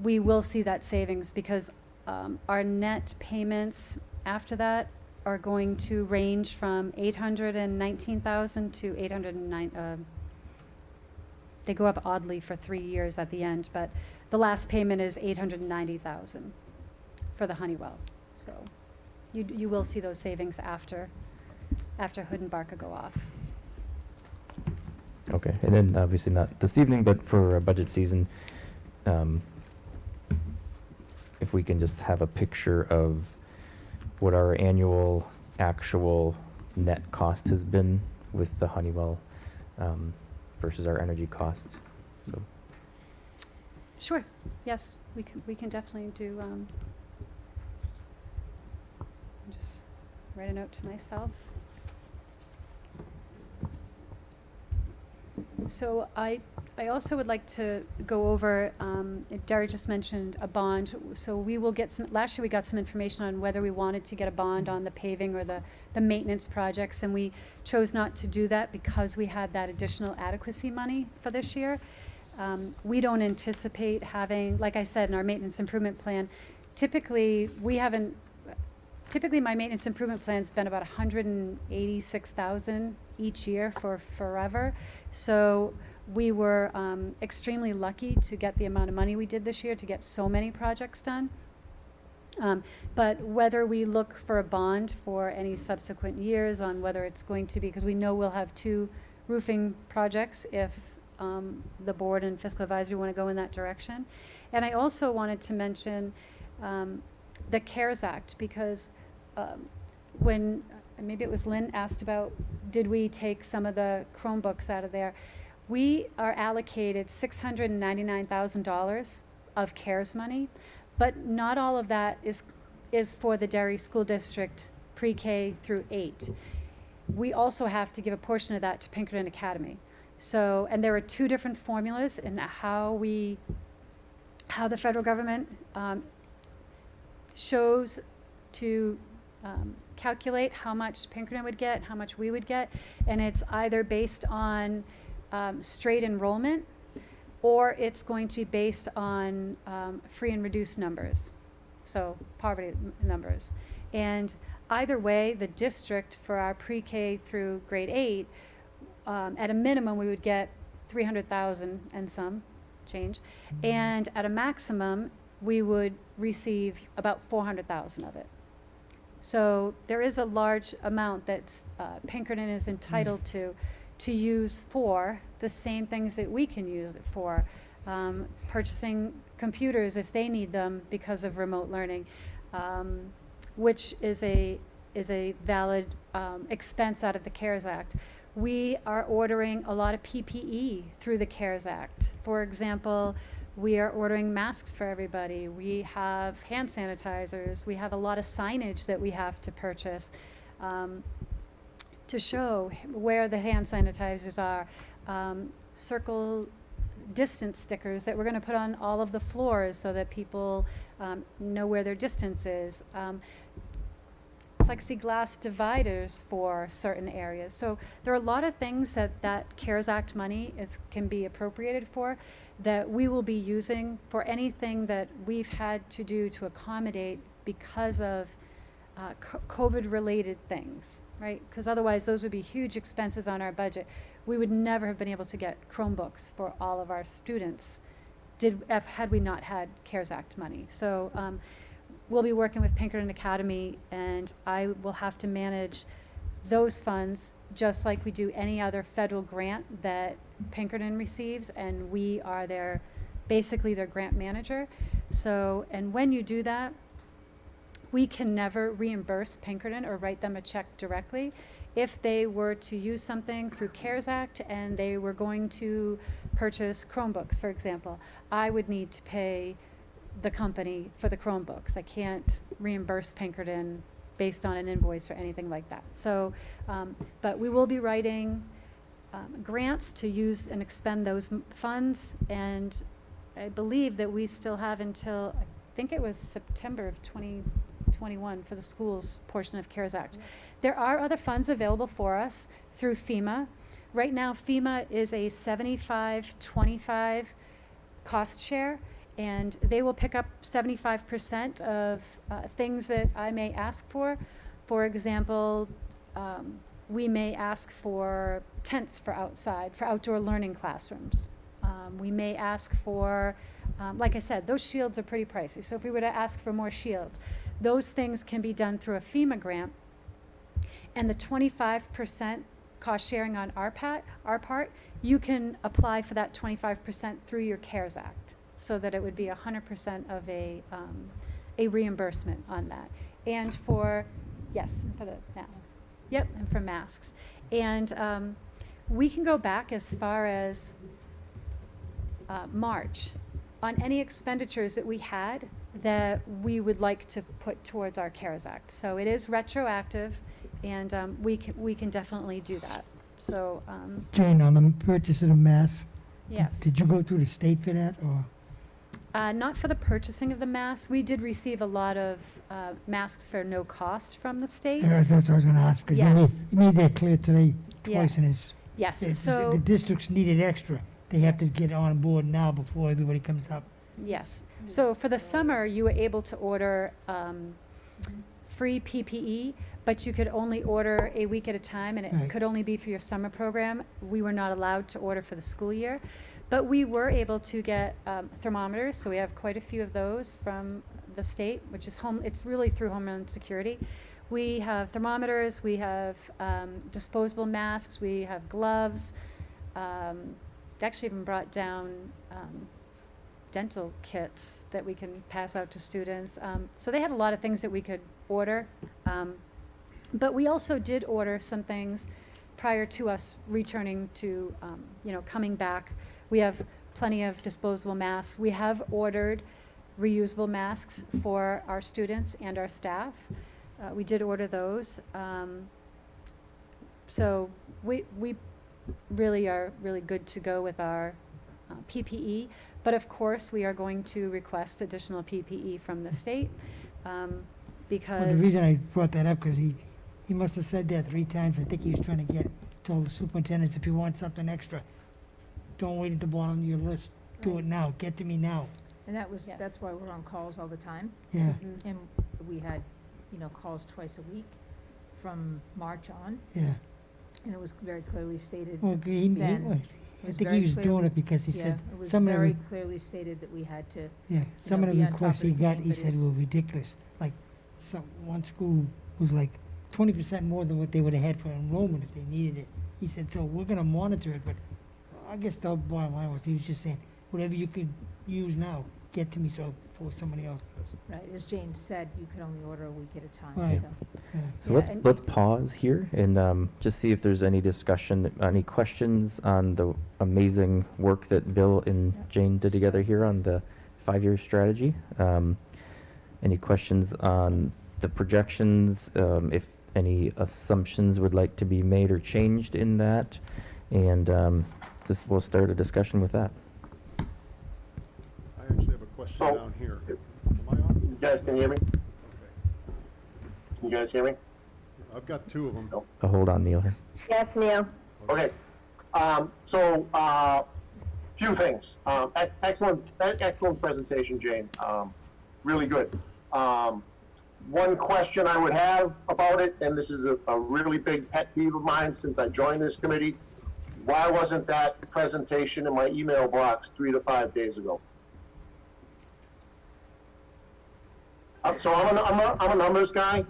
we will see that savings because our net payments after that are going to range from $819,000 to $809,000. They go up oddly for 3 years at the end, but the last payment is $890,000 for the Honeywell. So you will see those savings after Hood and Barca go off. Okay, and then obviously not this evening, but for budget season, if we can just have a picture of what our annual actual net cost has been with the Honeywell versus our energy costs. So. Sure. Yes, we can definitely do. Just write a note to myself. So I also would like to go over, Derry just mentioned a bond, so we will get some, last year we got some information on whether we wanted to get a bond on the paving or the maintenance projects, and we chose not to do that because we had that additional adequacy money for this year. We don't anticipate having, like I said, in our maintenance improvement plan, typically my maintenance improvement plan's been about $186,000 each year for forever. So we were extremely lucky to get the amount of money we did this year to get so many projects done. But whether we look for a bond for any subsequent years on whether it's going to be, because we know we'll have 2 roofing projects if the board and fiscal advisory want to go in that direction. And I also wanted to mention the CARES Act, because when, maybe it was Lynn asked about, did we take some of the Chromebooks out of there? We are allocated $699,000 of CARES money, but not all of that is for the Derry School District pre-K through 8. We also have to give a portion of that to Pinkerton Academy. So, and there are 2 different formulas in how the federal government shows to calculate how much Pinkerton would get, how much we would get, and it's either based on straight enrollment, or it's going to be based on free and reduced numbers, so poverty numbers. And either way, the district for our pre-K through grade 8, at a minimum, we would get 300,000 and some change, and at a maximum, we would receive about 400,000 of it. So there is a large amount that Pinkerton is entitled to use for the same things that we can use it for, purchasing computers if they need them because of remote learning, which is a valid expense out of the CARES Act. We are ordering a lot of PPE through the CARES Act. For example, we are ordering masks for everybody. We have hand sanitizers. We have a lot of signage that we have to purchase to show where the hand sanitizers are. Circle distance stickers that we're going to put on all of the floors so that people know where their distance is. Plexiglass dividers for certain areas. So there are a lot of things that CARES Act money can be appropriated for, that we will be using for anything that we've had to do to accommodate because of COVID-related things, right? Because otherwise those would be huge expenses on our budget. We would never have been able to get Chromebooks for all of our students had we not had CARES Act money. So we'll be working with Pinkerton Academy, and I will have to manage those funds just like we do any other federal grant that Pinkerton receives, and we are basically their grant manager. So, and when you do that, we can never reimburse Pinkerton or write them a check directly. If they were to use something through CARES Act and they were going to purchase Chromebooks, for example, I would need to pay the company for the Chromebooks. I can't reimburse Pinkerton based on an invoice or anything like that. So, but we will be writing grants to use and expend those funds, and I believe that we still have until, I think it was September of 2021 for the schools portion of CARES Act. There are other funds available for us through FEMA. Right now, FEMA is a 75-25 cost share, and they will pick up 75% of things that I may ask for. For example, we may ask for tents for outside, for outdoor learning classrooms. We may ask for, like I said, those shields are pretty pricey. So if we were to ask for more shields, those things can be done through a FEMA grant. And the 25% cost sharing on our part, you can apply for that 25% through your CARES Act, so that it would be 100% of a reimbursement on that. And for, yes, for the masks. Yep, and for masks. And we can go back as far as March on any expenditures that we had that we would like to put towards our CARES Act. So it is retroactive, and we can definitely do that. So Jane, on the purchase of the masks, yes. did you go through the state for that, or? Not for the purchasing of the masks. We did receive a lot of masks for no cost from the state. That's what I was gonna ask, because Yes. you made that clear today twice, Yeah. and Yes, the so, districts needed extra. They have to get on board now before everybody comes up. yes. So for the summer, you were able to order free PPE, but you could only order a week at a time, and it Right. could only be for your summer program. We were not allowed to order for the school year. But we were able to get thermometers, so we have quite a few of those from the state, which is it's really through Homeland Security. We have thermometers, we have disposable masks, we have gloves. They actually even brought down dental kits that we can pass out to students. So they had a lot of things that we could order. But we also did order some things prior to us returning to, coming back. We have plenty of disposable masks. We have ordered reusable masks for our students and our staff. We did order those. So we really are really good to go with our PPE. But of course, we are going to request additional PPE from the state because. Well, the reason I brought that up, because he must have said that 3 times. I think he was trying to told the superintendents, if you want something extra, don't wait at the bottom of your list. Do Right. it now. Get to me now. And Yes. that's why we're on calls all the time. Yeah, Mhm. And we had, calls twice a week from March on, yeah. and it was very clearly stated. Well, Then, I was think very he was doing clearly- it because he Yeah, said it was some of very the, clearly stated that we had to, yeah, some of be the on top requests of he the got, game, he but said it's- were ridiculous. Like, one school was like 20% more than what they would have had for enrollment if they needed it. He said, so we're gonna monitor it, but I guess the bottom line was, he was just saying, whatever you could use now, get to me so before somebody else does. right, as Jane said, you could only order a week at a time, Right. so. Yeah. So Yeah, let's and- let's pause here and just see if there's any discussion, any questions on the amazing work that Bill and Yeah. Jane did together here on the 5-year strategy. Any questions on the projections? If any assumptions would like to be made or changed in that, and we'll start a discussion with that. I actually have a question Oh. down here. Am I on? You guys can hear me? Okay. Can you guys hear me? I've got 2 of them. No. Hold on, Neil here. Yes, Neil. Okay. Few things. Excellent presentation, Jane. Really good. One question I would have about it, and this is a really big pet peeve of mine since I joined this committee, why wasn't that presentation in my email box 3 to 5 days ago? So I'm a numbers guy,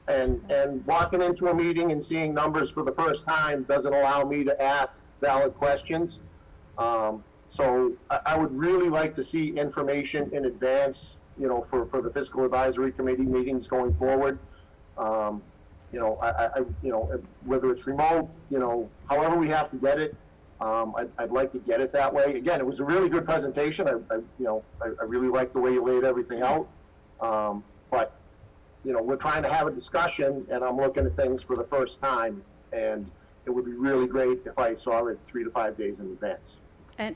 and walking into a meeting and seeing numbers for the first time doesn't allow me to ask valid questions. So I would really like to see information in advance, for the fiscal advisory committee meetings going forward. Whether it's remote, however we have to get it, I'd like to get it that way. Again, it was a really good presentation. I really like the way you laid everything out. But, we're trying to have a discussion, and I'm looking at things for the first time, and it would be really great if I saw it 3 to 5 days in advance. And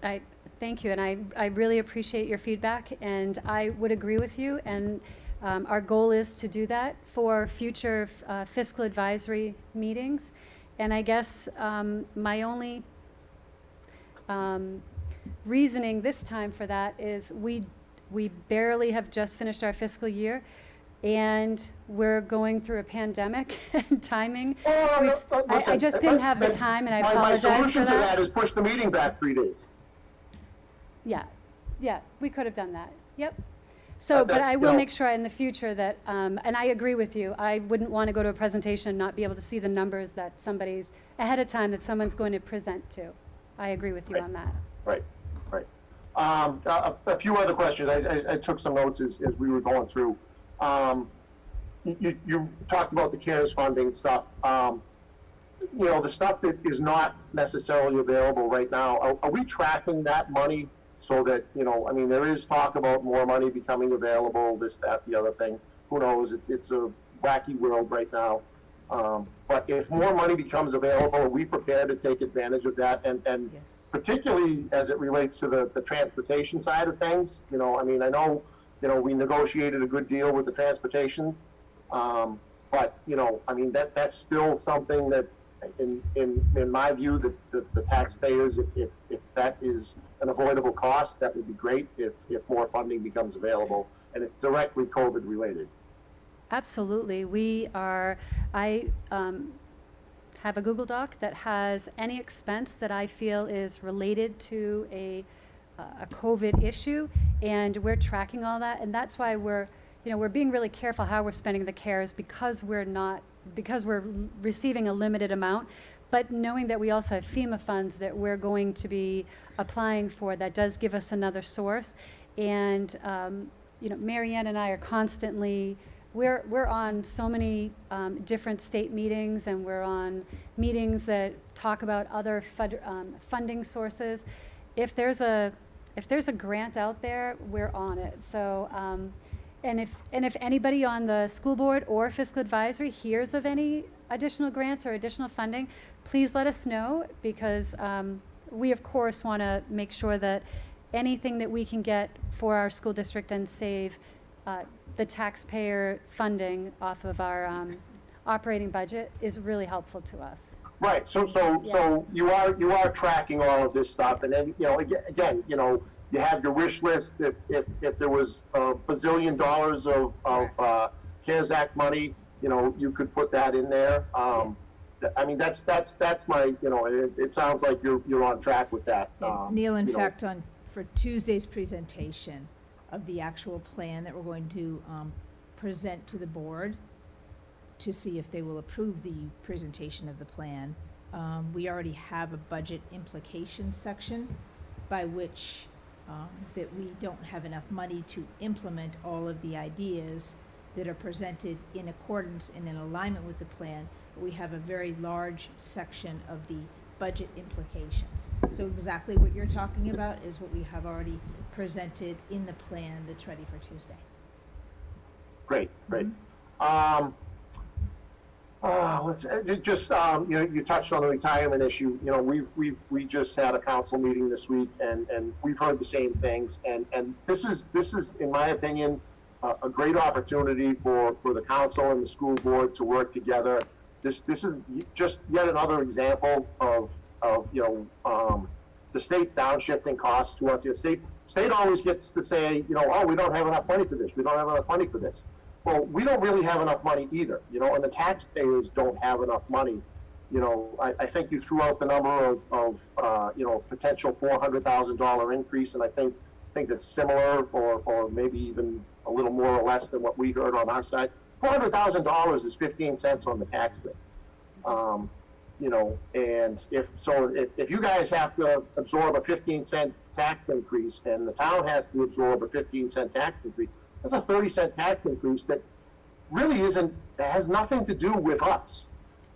I thank you, and I really appreciate your feedback, and I would agree with you, and our goal is to do that for future fiscal advisory meetings. And I guess my only reasoning this time for that is we barely have just finished our fiscal year, and we're going through a pandemic and timing. I just didn't have the time, and I apologize for My solution to that that. is push the meeting back 3 days. Yeah, we could have done that, yep. So, but I will make sure in the future that, and I agree with you, I wouldn't want to go to a presentation and not be able to see the numbers that somebody's, ahead of time, that someone's going to present to. I agree with you on that. Right. A few other questions. I took some notes as we were going through. You talked about the CARES funding stuff. The stuff that is not necessarily available right now, are we tracking that money so that, there is talk about more money becoming available, this, that, the other thing. Who knows? It's a wacky world right now. But if more money becomes available, are we prepared to take advantage of that? And Yes. particularly as it relates to the transportation side of things, I know, we negotiated a good deal with the transportation. But, that's still something that, in my view, the taxpayers, if that is an avoidable cost, that would be great if more funding becomes available, and it's directly COVID related. Absolutely. I have a Google Doc that has any expense that I feel is related to a a COVID issue, and we're tracking all that, and that's why we're being really careful how we're spending the CARES, because we're receiving a limited amount, but knowing that we also have FEMA funds that we're going to be applying for, that does give us another source. And, Mary Ann and I are constantly, we're on so many different state meetings, and we're on meetings that talk about other funding sources. If there's a grant out there, we're on it. So, and if anybody on the school board or fiscal advisory hears of any additional grants or additional funding, please let us know, because we of course want to make sure that anything that we can get for our school district and save the taxpayer funding off of our operating budget is really helpful to us. Right, so you are tracking all of this stuff, and then, again, you have your wish list. If there was a bazillion dollars of CARES Act money, you could put that in there. I mean, that's my, it sounds like you're on track with that. Neil, in fact, for Tuesday's presentation of the actual plan that we're going to present to the board to see if they will approve the presentation of the plan, we already have a budget implications section by which that we don't have enough money to implement all of the ideas that are presented in accordance and in alignment with the plan. But we have a very large section of the budget implications. So exactly what you're talking about is what we have already presented in the plan that's ready for Tuesday. Great. Let's just you touched on the retirement issue. We just had a council meeting this week, and we've heard the same things. And this is in my opinion a great opportunity for the council and the school board to work together. This is just yet another example of the state downshifting costs to us. The state always gets to say, oh, we don't have enough money for this. We don't have enough money for this. Well, we don't really have enough money either, and the taxpayers don't have enough money. I think you threw out the number of potential $400,000 increase, and I think it's similar or maybe even a little more or less than what we heard on our side. $400,000 is 15 cents on the tax rate. And if you guys have to absorb a 15-cent tax increase and the town has to absorb a 15-cent tax increase, that's a 30-cent tax increase that really has nothing to do with us.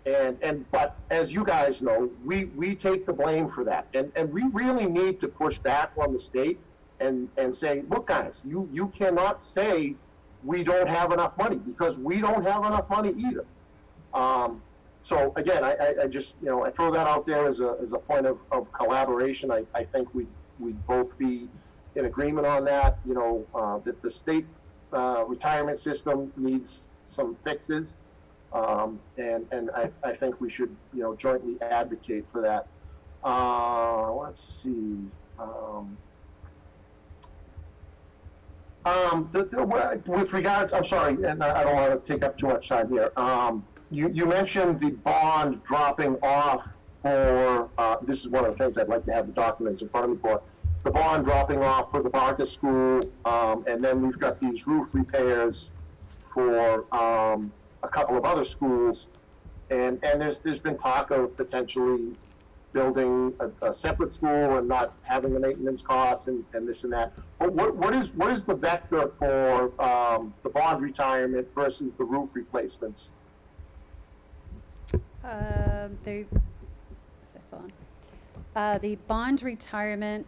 But as you guys know, we take the blame for that. And we really need to push back on the state and say, look guys, you cannot say we don't have enough money, because we don't have enough money either. So again, I just, I throw that out there as a point of collaboration. I think we'd both be in agreement on that, that the state retirement system needs some fixes. And I think we should, jointly advocate for that. Let's see. With regards, I'm sorry, and I don't want to take up too much time here. You mentioned the bond dropping off for, this is one of the things I'd like to have the documents in front of me for, the bond dropping off for the Barker School, and then we've got these roof repairs for a couple of other schools, and there's been talk of potentially building a separate school and not having the maintenance costs and this and that. But what is the vector for the bond retirement versus the roof replacements? The bond retirement,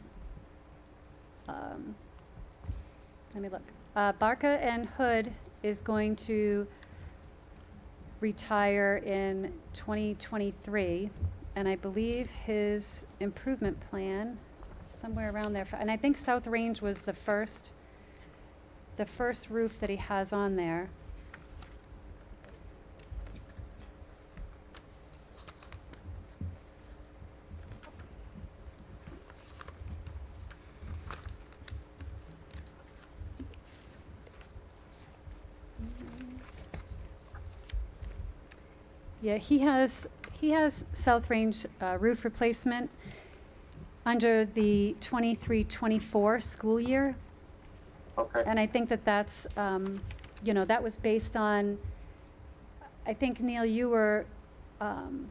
let me look. Barca and Hood is going to retire in 2023, and I believe his improvement plan somewhere around there. And I think South Range was the first roof that he has on there. Yeah, he has South Range roof replacement. under the 23-24 school year. Okay. And I think that that's, that was based on, I think, Neil, you were on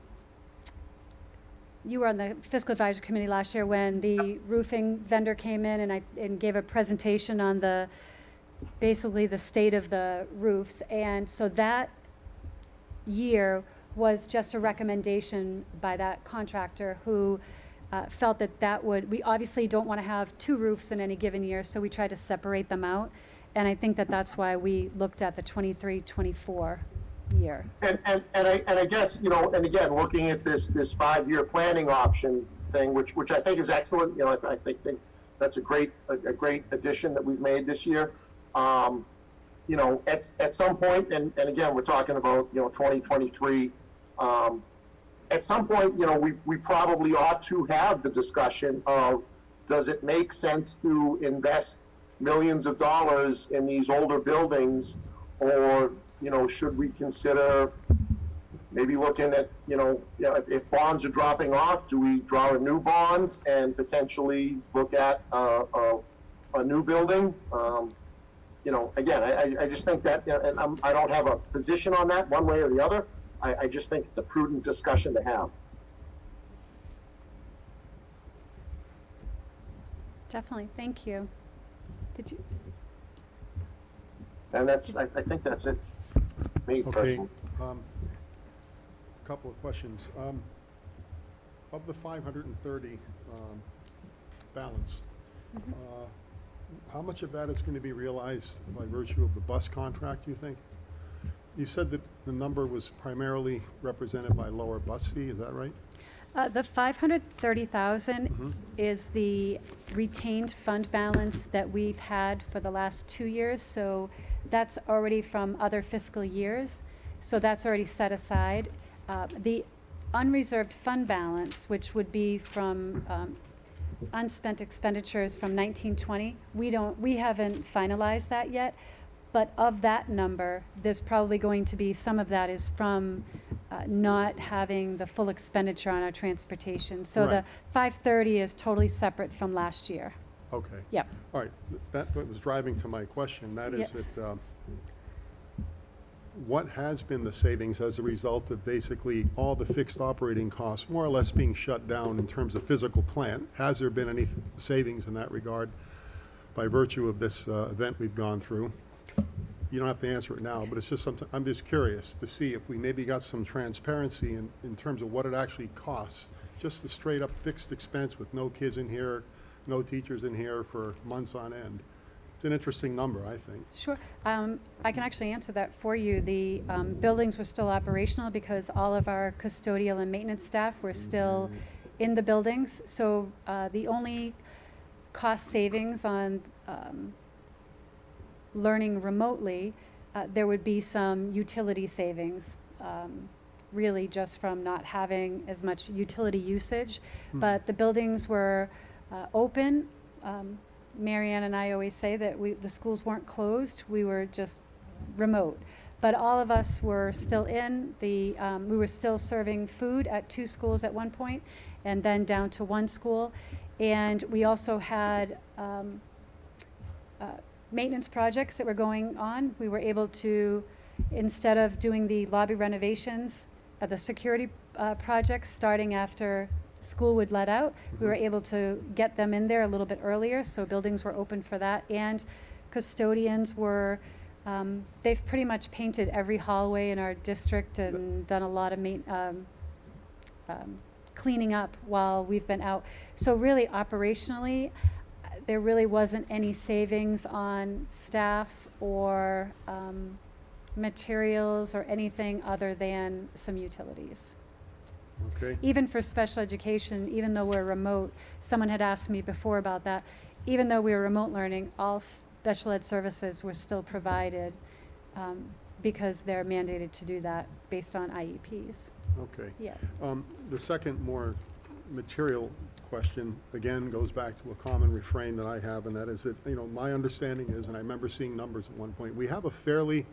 the fiscal advisory committee last year when the roofing vendor came in and gave a presentation on basically the state of the roofs. And so that year was just a recommendation by that contractor who felt that we obviously don't want to have two roofs in any given year, so we tried to separate them out. And I think that that's why we looked at the 23-24 year. And I guess, and again, looking at this 5-year planning option thing, which I think is excellent, I think that's a great addition that we've made this year. At some point, and again, we're talking about, 2023, at some point, we probably ought to have the discussion of, does it make sense to invest millions of dollars in these older buildings, or, should we consider maybe looking at, if bonds are dropping off, do we draw a new bond and potentially look at a new building? Again, I just think that, and I don't have a position on that one way or the other. I just think it's a prudent discussion to have. Definitely, thank you. Did you? And I think that's it, me Okay, personally. couple of questions. Of the 530 balance, how much of that is going to be realized by virtue of the bus contract, you think? You said that the number was primarily represented by lower bus fee, is that right? The 530,000 is the retained fund balance that we've had for the last 2 years. So that's already from other fiscal years. So that's already set aside. The unreserved fund balance, which would be from unspent expenditures from 1920, we haven't finalized that yet. But of that number, there's probably going to be, some of that is from not having the full expenditure on our transportation. So Right. the 530 is totally separate from last year. Okay. Yep. All right, that was driving to my question. That is that, what has been the savings as a result of basically all the fixed operating costs more or less being shut down in terms of physical plant? Has there been any savings in that regard by virtue of this event we've gone through? You don't have to answer it now, but it's just something, I'm just curious to see if we maybe got some transparency in terms of what it actually costs, just the straight up fixed expense with no kids in here, no teachers in here for months on end. It's an interesting number, I think. Sure. I can actually answer that for you. The buildings were still operational because all of our custodial and maintenance staff were still in the buildings. So the only cost savings on learning remotely, there would be some utility savings, really just from not having as much utility usage. But the buildings were open. Marianne and I always say that the schools weren't closed, we were just remote. But all of us were still in. We were still serving food at 2 schools at one point, and then down to 1 school. And we also had maintenance projects that were going on. We were able to, instead of doing the lobby renovations, the security projects starting after school would let out, we were able to get them in there a little bit earlier, so buildings were open for that. And custodians were, they've pretty much painted every hallway in our district and done a lot of cleaning up while we've been out. So really operationally, there really wasn't any savings on staff or materials or anything other than some utilities. Okay. Even for special education, even though we're remote, someone had asked me before about that, even though we were remote learning, all special ed services were still provided because they're mandated to do that based on IEPs. Okay. Yeah. The second more material question, again, goes back to a common refrain that I have, and that is that, my understanding is, and I remember seeing numbers at one point, we have a fairly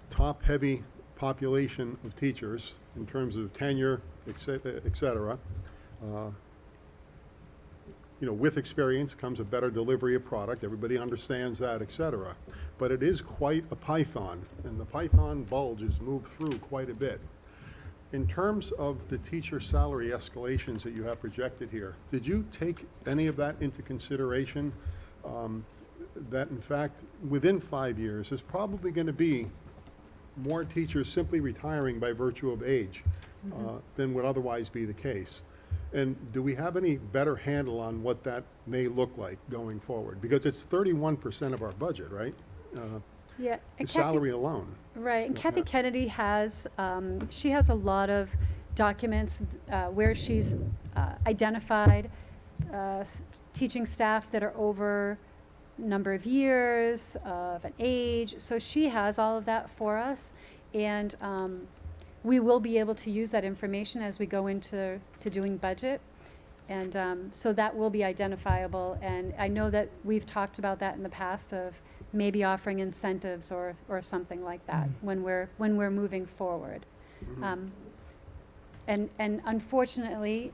top-heavy population of teachers in terms of tenure, et cetera. with experience comes a better delivery of product. Everybody understands that, et cetera. But it is quite a python, and the python bulges move through quite a bit. In terms of the teacher salary escalations that you have projected here, did you take any of that into consideration? That in fact, within 5 years, there's probably going to be more teachers simply retiring by virtue of age than would otherwise be the case. And do we have any better handle on what that may look like going forward? Because it's 31% of our budget, right? Yeah. The And salary alone. Right, and Yeah. Kathy Kennedy has, she has a lot of documents where she's identified teaching staff that are over number of years, of an age, so she has all of that for us, and we will be able to use that information as we go into doing budget, and so that will be identifiable, and I know that we've talked about that in the past of maybe offering incentives or something like that when we're moving forward. And unfortunately,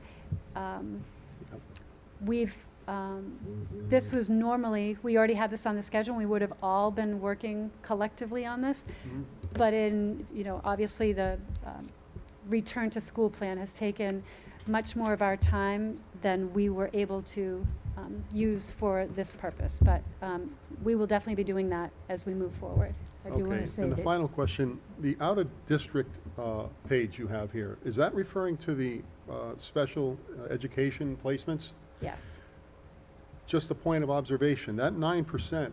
this was normally, we already had this on the schedule, and we would have all been working collectively on this. But obviously the return to school plan has taken much more of our time than we were able to use for this purpose. But we will definitely be doing that as we move forward. I do want Okay, to say and the that, final question, the out-of-district page you have here, is that referring to the special education placements? Yes. Just a point of observation, that 9%,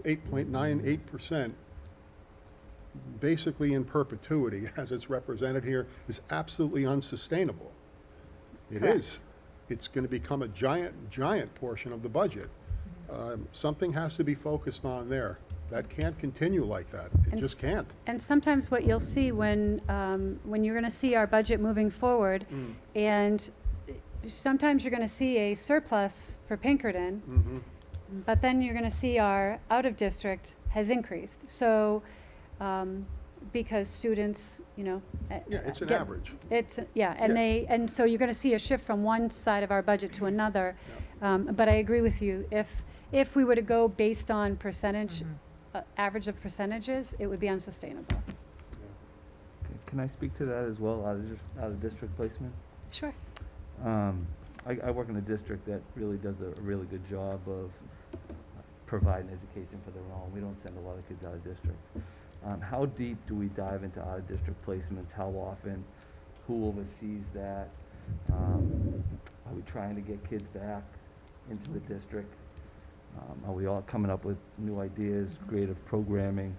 8.98%, basically in perpetuity, as it's represented here, is absolutely unsustainable. It Correct. is. It's going to become a giant portion of the budget. Something has to be focused on there. That can't continue like that. It And just can't. And sometimes what you'll see when you're going to see our budget moving forward, and sometimes you're going to see a surplus for Pinkerton, but then you're going to see our out-of-district has increased. So, because students, Yeah, it's an get- average. and so you're going to see a shift from one side of our budget to another. But I agree with you. If we were to go based on percentage, average of percentages, it would be unsustainable. Can I speak to that as well, out of district placement? Sure. I work in a district that really does a really good job of providing education for their own. We don't send a lot of kids out of district. How deep do we dive into out of district placements? How often? Who oversees that? Are we trying to get kids back into the district? Are we all coming up with new ideas, creative programming?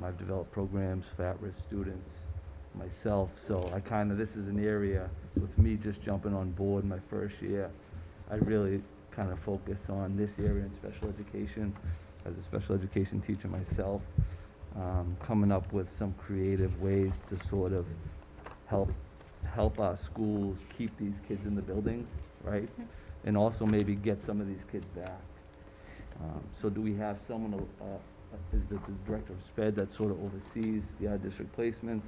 I've developed programs for at-risk students myself, so this is an area, with me just jumping on board my first year, I really kind of focus on this area in special education, as a special education teacher myself, coming up with some creative ways to sort of help our schools keep these kids in the buildings, right? And also maybe get some of these kids back. So do we have someone, is the director of SPED that sort of oversees the out-of-district placements?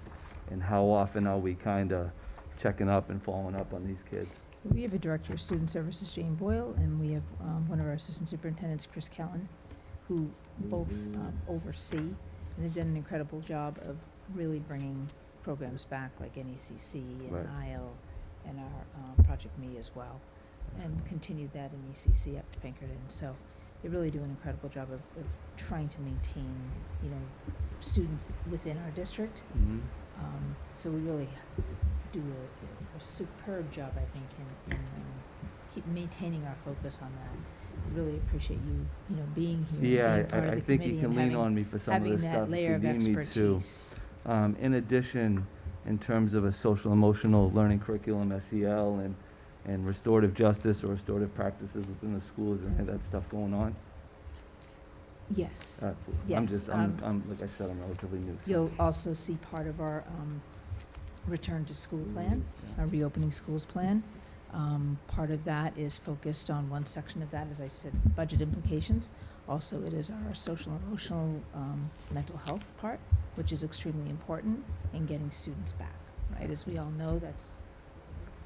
And how often are we kind of checking up and following up on these kids? we have a director of student services, Jane Boyle, and we have one of our assistant superintendents, Chris Callan, who both oversee, and they've done an incredible job of really bringing programs back like NECC and Right. IL and our Project Me as well, and continued that in ECC up to Pinkerton. So they really do an incredible job of trying to maintain, students within our district. So we really do a superb job, I think, in keep maintaining our focus on that. Really appreciate you, being here. and Yeah, being part of I the think you committee can and lean having- on me for some of this having stuff that layer if of you need me to. expertise. In addition, in terms of a social emotional learning curriculum, SEL, and restorative justice or restorative practices within the schools, is there any of that stuff going on? Yes. Absolutely. Yes, I'm like I said, I'm relatively new. so- You'll also see part of our return to school plan, our reopening schools plan. Part of that is focused on one section of that, as I said, budget implications. Also, it is our social, emotional, mental health part, which is extremely important in getting students back, right? As we all know, that's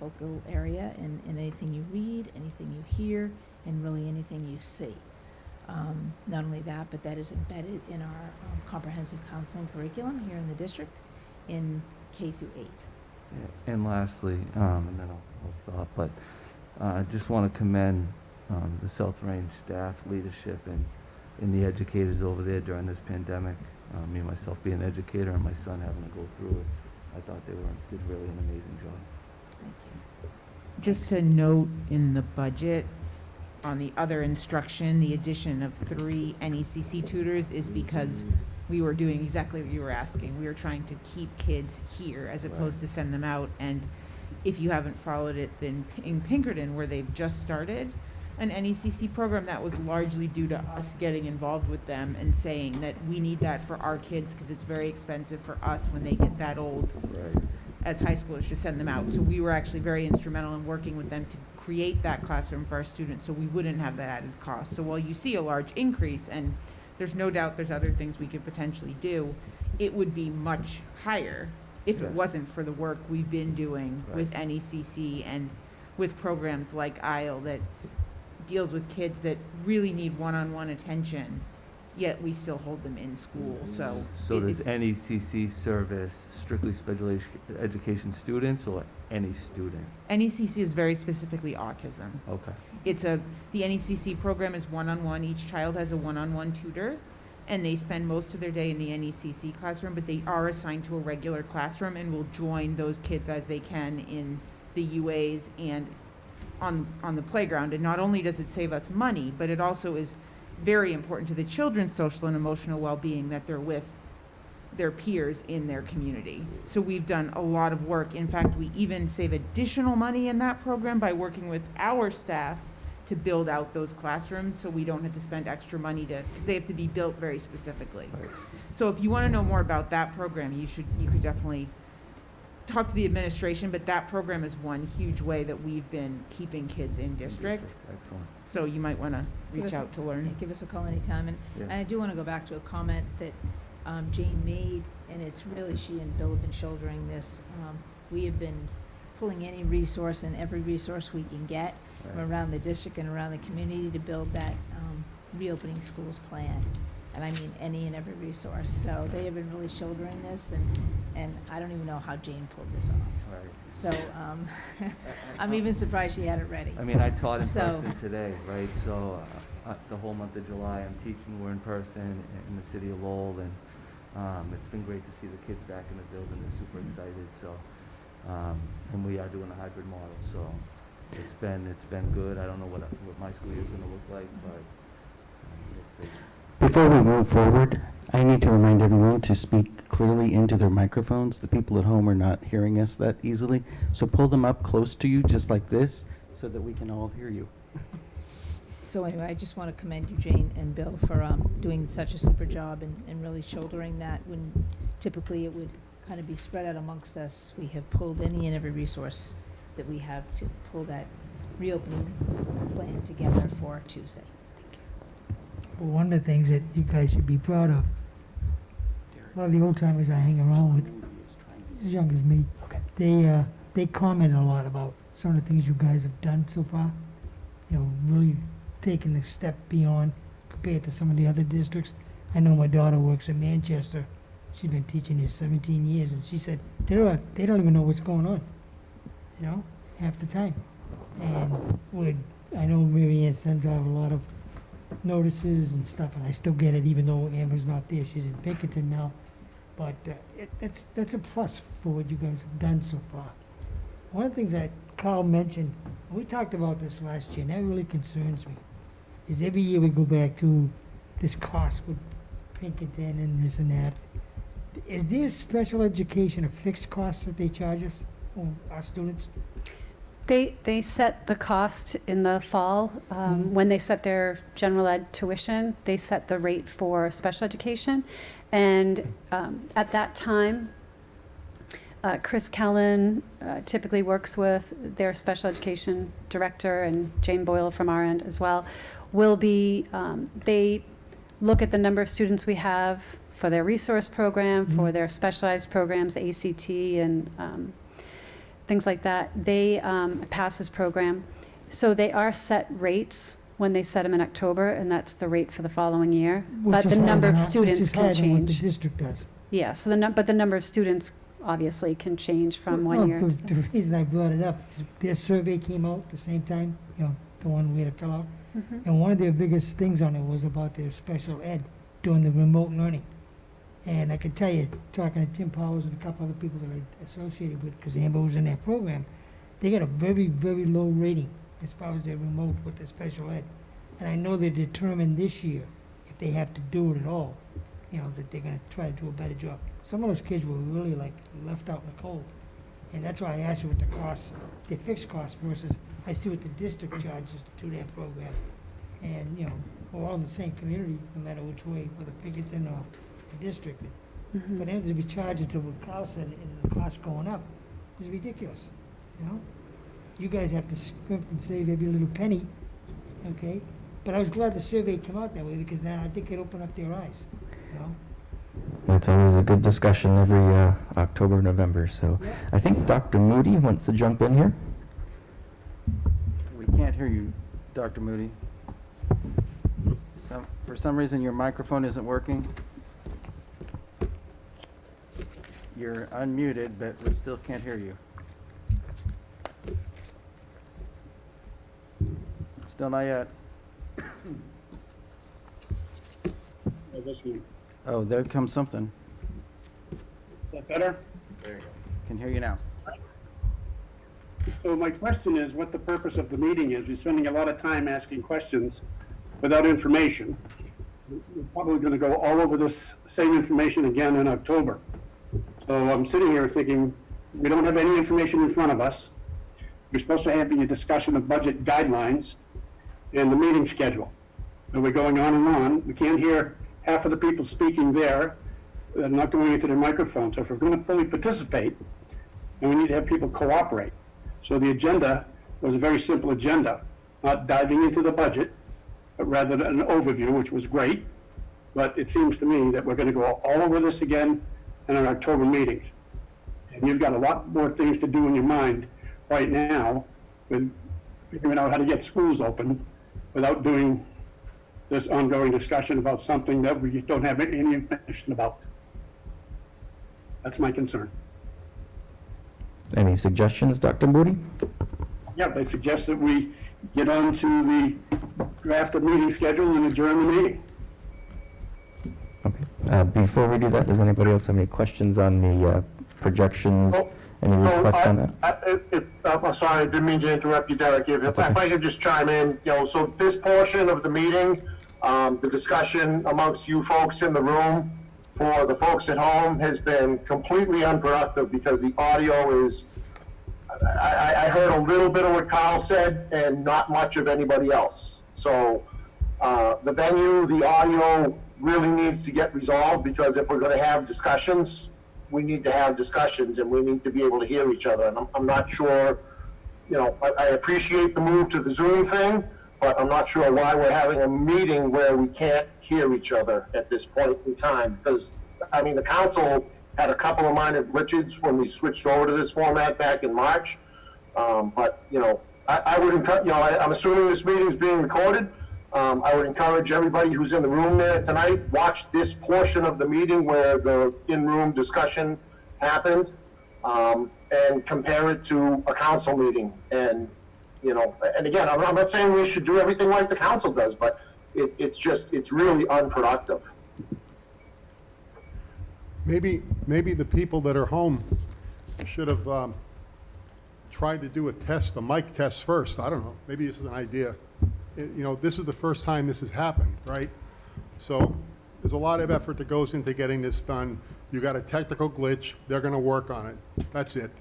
focal area in anything you read, anything you hear, and really anything you see. Not only that, but that is embedded in our comprehensive counseling curriculum here in the district in K through 8. And lastly, and then I'll stop, but I just want to commend the South Range staff leadership and the educators over there during this pandemic. Me, myself being an educator and my son having to go through it, I thought they did really an amazing job. Thank you. Just to note in the budget, on the other instruction, the addition of 3 NECC tutors is because we were doing exactly what you were asking. We were trying to keep kids here as opposed to send them out. And if you haven't followed it, then in Pinkerton, where they've just started an NECC program, that was largely due to us getting involved with them and saying that we need that for our kids because it's very expensive for us when they get that old as high schoolers to send them out. So we were actually very instrumental in working with them to create that classroom for our students so we wouldn't have that added cost. So while you see a large increase, and there's no doubt there's other things we could potentially do, it would be much higher if it wasn't for the work we've been doing with NECC and with programs like ISLE that deals with kids that really need one-on-one attention, yet we still hold them in school. So does NECC service strictly special education students or any student? NECC is very specifically autism. Okay. The NECC program is one-on-one. Each child has a one-on-one tutor, and they spend most of their day in the NECC classroom, but they are assigned to a regular classroom and will join those kids as they can in the UAs and on the playground. And not only does it save us money, but it also is very important to the children's social and emotional well-being that they're with their peers in their community. So we've done a lot of work. In fact, we even save additional money in that program by working with our staff to build out those classrooms so we don't have to spend extra money because they have to be built very specifically. So if you want to know more about that program, you could definitely talk to the administration, but that program is one huge way that we've been keeping kids in district. Excellent. So you might want to reach out to learn. Give us a call anytime. And I do want to go back to a comment that Jane made, and it's really, she and Bill have been shouldering this. We have been pulling any resource and every resource we can get from around the district and around the community to build that reopening schools plan. And I mean any and every resource. So they have been really shouldering this, and I don't even know how Jane pulled this off. Right. So I'm even surprised she had it ready. I mean, I taught in So- person today, right? So the whole month of July, I'm teaching, we're in person in the city of Lowell, and it's been great to see the kids back in the building. They're super excited. So, and we are doing a hybrid model. So it's been good. I don't know what my school year is going to look like, but we'll see. Before we move forward, I need to remind everyone to speak clearly into their microphones. The people at home are not hearing us that easily. So pull them up close to you, just like this, so that we can all hear you. So anyway, I just want to commend you, Jane and Bill, for doing such a super job and really shouldering that when typically it would kind of be spread out amongst us. We have pulled any and every resource that we have to pull that reopening plan together for Tuesday. Well, one of the things that you guys should be proud of, a lot of the old timers I hang around with, as young as me, they comment a lot about some of the things you guys have done so far. You know, really taking a step beyond compared to some of the other districts. I know my daughter works in Manchester. She's been teaching here 17 years, and she said they don't even know what's going on, you know, half the time. And I know Mary Ann sends out a lot of notices and stuff, and I still get it even though Amber's not there. She's in Pinkerton now. But that's a plus for what you guys have done so far. One of the things that Carl mentioned, we talked about this last year, and that really concerns me, is every year we go back to this cost with Pinkerton and this and that. Is there special education, a fixed cost that they charge us, or our students? They set the cost in the fall. When they set their general ed tuition, they set the rate for special education. And at that time, Chris Kellen typically works with their special education director, and Jane Boyle from our end as well, they look at the number of students we have for their resource program, for their specialized programs, ACT, and things like that, they, passes program. So they are set rates when they set them in October, and that's the rate for the following year. But the number of students can Which is higher than what the change. district does. Yeah, so but the number of students obviously can change from Well, one year. The reason I brought it up is their survey came out at the same time, the one we had to fill out. Mhm. And one of their biggest things on it was about their special ed doing the remote learning. And I can tell you, talking to Tim Powers and a couple other people that I associated with, because Amber was in that program, they got a very, very low rating as far as their remote with the special ed. And I know they're determined this year, if they have to do it at all, that they're gonna try to do a better job. Some of those kids were really like left out in the cold. And that's why I asked you what the costs, the fixed costs versus, I see what the district charges to do their program. And, we're all in the same community, no matter which way, whether Pinkerton or the district. Mhm. But then to be charged to what Kyle said, and the cost going up, is ridiculous, You guys have to scrimp and save every little penny, okay? But I was glad the survey came out that way, because now I think it opened up their eyes, It's always a good discussion every October, November, so I think Dr. Moody wants to jump in here. We can't hear you, Dr. Moody. For some reason, your microphone isn't working. You're unmuted, but we still can't hear you. Still not yet. Oh, there comes something. Is that better? Can hear you now. So my question is what the purpose of the meeting is. We're spending a lot of time asking questions without information. We're probably going to go all over this same information again in October. So I'm sitting here thinking, we don't have any information in front of us. We're supposed to have a discussion of budget guidelines and the meeting schedule. And we're going on and on. We can't hear half of the people speaking there. They're not going into their microphone. So if we're going to fully participate, then we need to have people cooperate. So the agenda was a very simple agenda, not diving into the budget, but rather an overview, which was great. But it seems to me that we're going to go all over this again in our October meetings. And you've got a lot more things to do in your mind right now with figuring out how to get schools open without doing this ongoing discussion about something that we don't have any information about. That's my concern. Any suggestions, Dr. Moody? Yeah, I suggest that we get on to the drafted meeting schedule and adjourn the meeting. Okay. Before we do that, does anybody else have any questions on the projections? Any requests on that? I'm sorry, I didn't mean to interrupt you, Derek. If okay. I could just chime in, so this portion of the meeting, the discussion amongst you folks in the room for the folks at home has been completely unproductive because the audio is, I heard a little bit of what Kyle said and not much of anybody else. So the venue, the audio really needs to get resolved because if we're going to have discussions, we need to have discussions and we need to be able to hear each other. And I'm not sure, I appreciate the move to the Zoom thing, but I'm not sure why we're having a meeting where we can't hear each other at this point in time. Because, the council had a couple of minor glitches when we switched over to this format back in March. But, I would encourage, I'm assuming this meeting is being recorded. I would encourage everybody who's in the room there tonight, watch this portion of the meeting where the in-room discussion happened, and compare it to a council meeting. And, and again, I'm not saying we should do everything like the council does, but it's really unproductive. Maybe the people that are home should have tried to do a mic test first. I don't know. Maybe this is an idea. This is the first time this has happened, right? So there's a lot of effort that goes into getting this done. You got a technical glitch. They're going to work on it. That's it.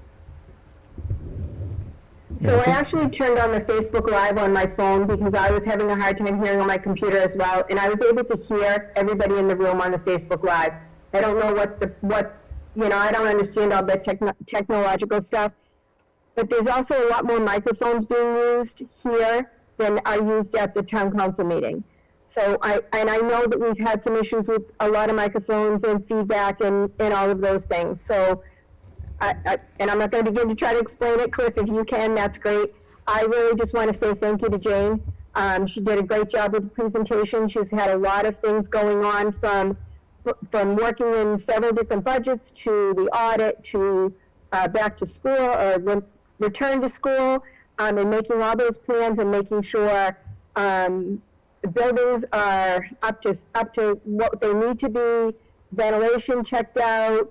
So I actually turned on the Facebook Live on my phone because I was having a hard time hearing on my computer as well, and I was able to hear everybody in the room on the Facebook Live. I don't know I don't understand all the technological stuff, but there's also a lot more microphones being used here than are used at the town council meeting. So I know that we've had some issues with a lot of microphones and feedback and all of those things. So and I'm not going to begin to try to explain it, Cliff, if you can, that's great. I really just want to say thank you to Jane. She did a great job with the presentation. She's had a lot of things going on from working in several different budgets to the audit to back to school or return to school, and making all those plans and making sure the buildings are up to what they need to be, ventilation checked out,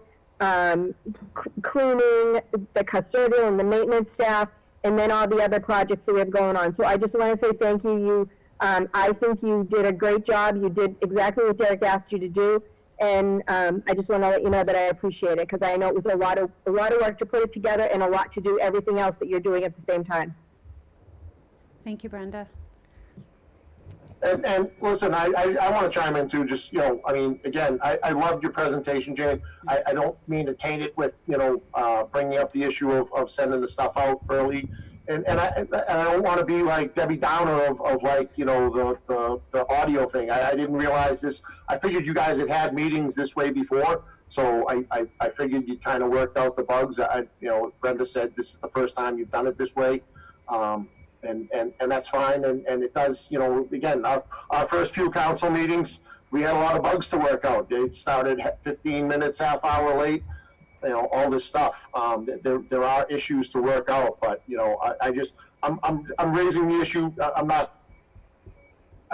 cleaning, the custodial and the maintenance staff, and then all the other projects that we have going on. So I just want to say thank you. I think you did a great job. You did exactly what Derek asked you to do. And I just want to let you know that I appreciate it, because I know it was a lot of work to put it together and a lot to do everything else that you're doing at the same time. Thank you, Brenda. And listen, I want to chime in too, just, I mean, again, I loved your presentation, Jane. I don't mean to taint it with, bringing up the issue of sending the stuff out early. And I don't want to be like Debbie Downer of like, the audio thing. I didn't realize this. I figured you guys had meetings this way before. So I figured you kind of worked out the bugs. Brenda said this is the first time you've done it this way. And that's fine, and it does, again, our first few council meetings, we had a lot of bugs to work out. They started 15 minutes, half hour late, all this stuff. There are issues to work out, but, I'm raising the issue. I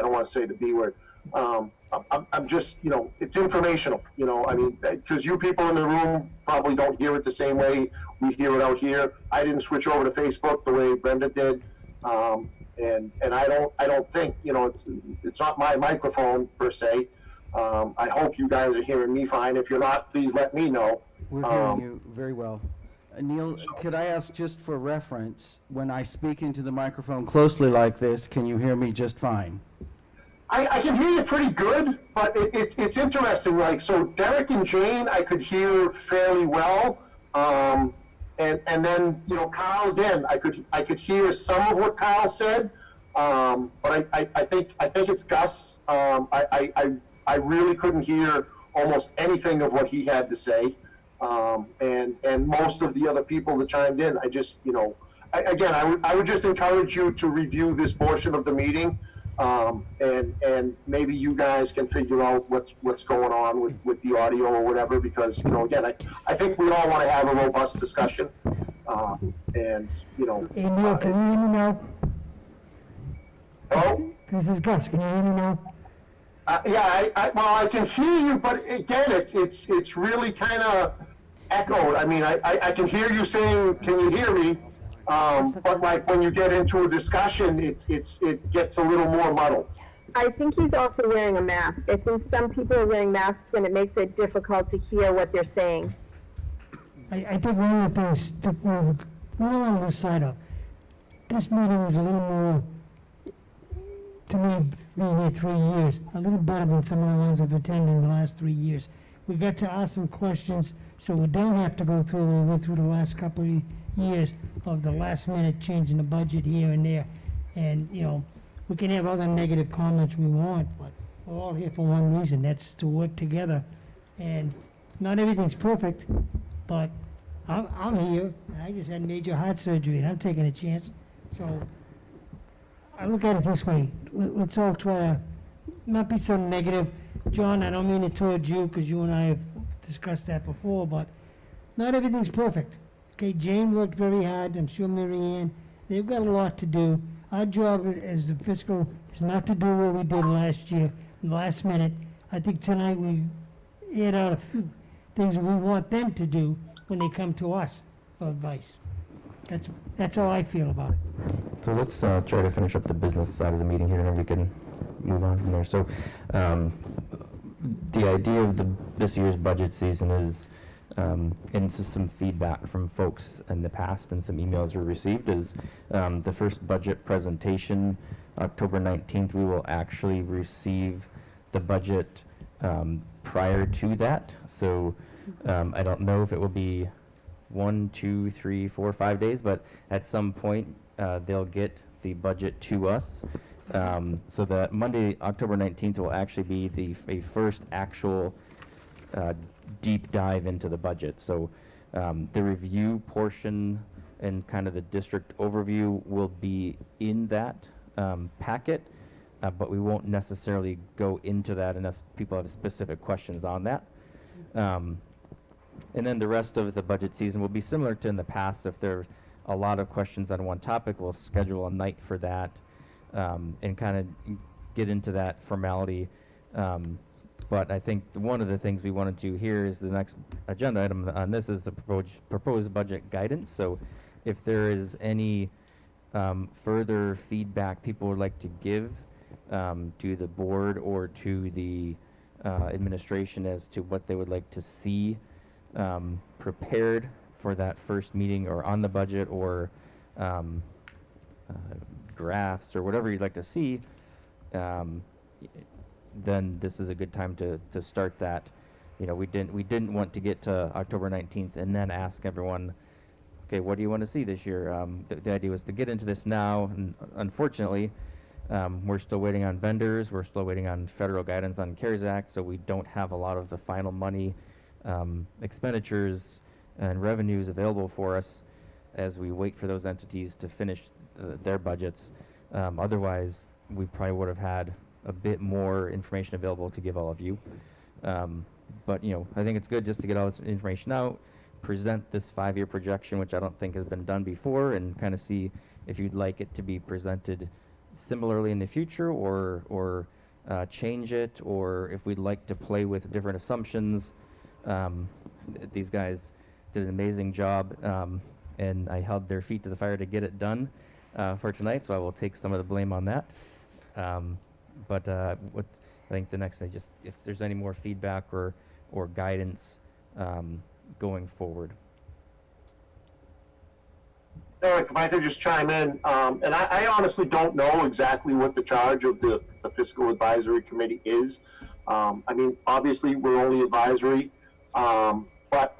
don't want to say the B word. I'm just, it's informational, I mean, because you people in the room probably don't hear it the same way we hear it out here. I didn't switch over to Facebook the way Brenda did. And I don't think, it's not my microphone per se. I hope you guys are hearing me fine. If you're not, please let me know. We're hearing you very well. Neil, could I ask just for reference, when I speak into the microphone closely like this, can you hear me just fine? I can hear you pretty good, but it's interesting. Like, so Derek and Jane, I could hear fairly well. And then, Kyle, again, I could hear some of what Kyle said, but I think it's Gus. I really couldn't hear almost anything of what he had to say, and most of the other people that chimed in. I just, I would just encourage you to review this portion of the meeting, and maybe you guys can figure out what's going on with the audio or whatever, because, again, I think we all want to have a robust discussion. Hey, Neil, can you hear me now? Oh? This is Gus. Can you hear me now? Yeah, well, I can hear you, but again, it's really kind of echoed. I mean, I can hear you saying, "Can you hear me?" But like when you get into a discussion, it gets a little more muddled. I think he's also wearing a mask. I think some people are wearing masks, and it makes it difficult to hear what they're saying. I think one of the things that we're on the side of, this meeting is a little more, to me, being here 3 years, a little better than some of the ones I've attended in the last 3 years. We got to ask some questions, so we don't have to go through what we went through the last couple of years of the last minute changing the budget here and there. And, we can have all the negative comments we want, but we're all here for one reason, that's to work together. And not everything's perfect, but I'm here. I just had major heart surgery, and I'm taking a chance. So I look at it this way. Let's all try to not be so negative. John, I don't mean it towards you, because you and I have discussed that before, but not everything's perfect. Okay, Jane worked very hard. I'm sure Mary Ann. They've got a lot to do. Our job as the fiscal is not to do what we did last year, last minute. I think tonight we aired out a few things we want them to do when they come to us for advice. That's how I feel about it. So let's try to finish up the business side of the meeting here, and then we can move on from there. So the idea of this year's budget season is, and some feedback from folks in the past and some emails we received, is the first budget presentation, October 19th, we will actually receive the budget prior to that. So I don't know if it will be 1, 2, 3, 4, 5 days, but at some point they'll get the budget to us. So that Monday, October 19th, will actually be a first actual deep dive into the budget. So The review portion and kind of the district overview will be in that packet, but we won't necessarily go into that unless people have specific questions on that. And then the rest of the budget season will be similar to in the past. If there's a lot of questions on one topic, we'll schedule a night for that and kind of get into that formality. But I think one of the things we want to do here is the next agenda item on this is the proposed budget guidance. So if there is any further feedback people would like to give to the board or to the administration as to what they would like to see prepared for that first meeting or on the budget or drafts or whatever you'd like to see, then this is a good time to start that. You know, we didn't want to get to October 19th and then ask everyone, okay, what do you want to see this year? The idea was to get into this now, and unfortunately, we're still waiting on vendors. We're still waiting on federal guidance on CARES Act, so we don't have a lot of the final money, expenditures, and revenues available for us as we wait for those entities to finish their budgets. Otherwise, we probably would have had a bit more information available to give all of you. But, you know, I think it's good just to get all this information out, present this 5-year projection, which I don't think has been done before, and kind of see if you'd like it to be presented similarly in the future or change it, or if we'd like to play with different assumptions. These guys did an amazing job, and I held their feet to the fire to get it done for tonight, so I will take some of the blame on that. But what I think the next thing, just if there's any more feedback or guidance going forward. Eric, if I could just chime in, and I honestly don't know exactly what the charge of the Fiscal Advisory Committee is. I mean, obviously, we're only advisory, but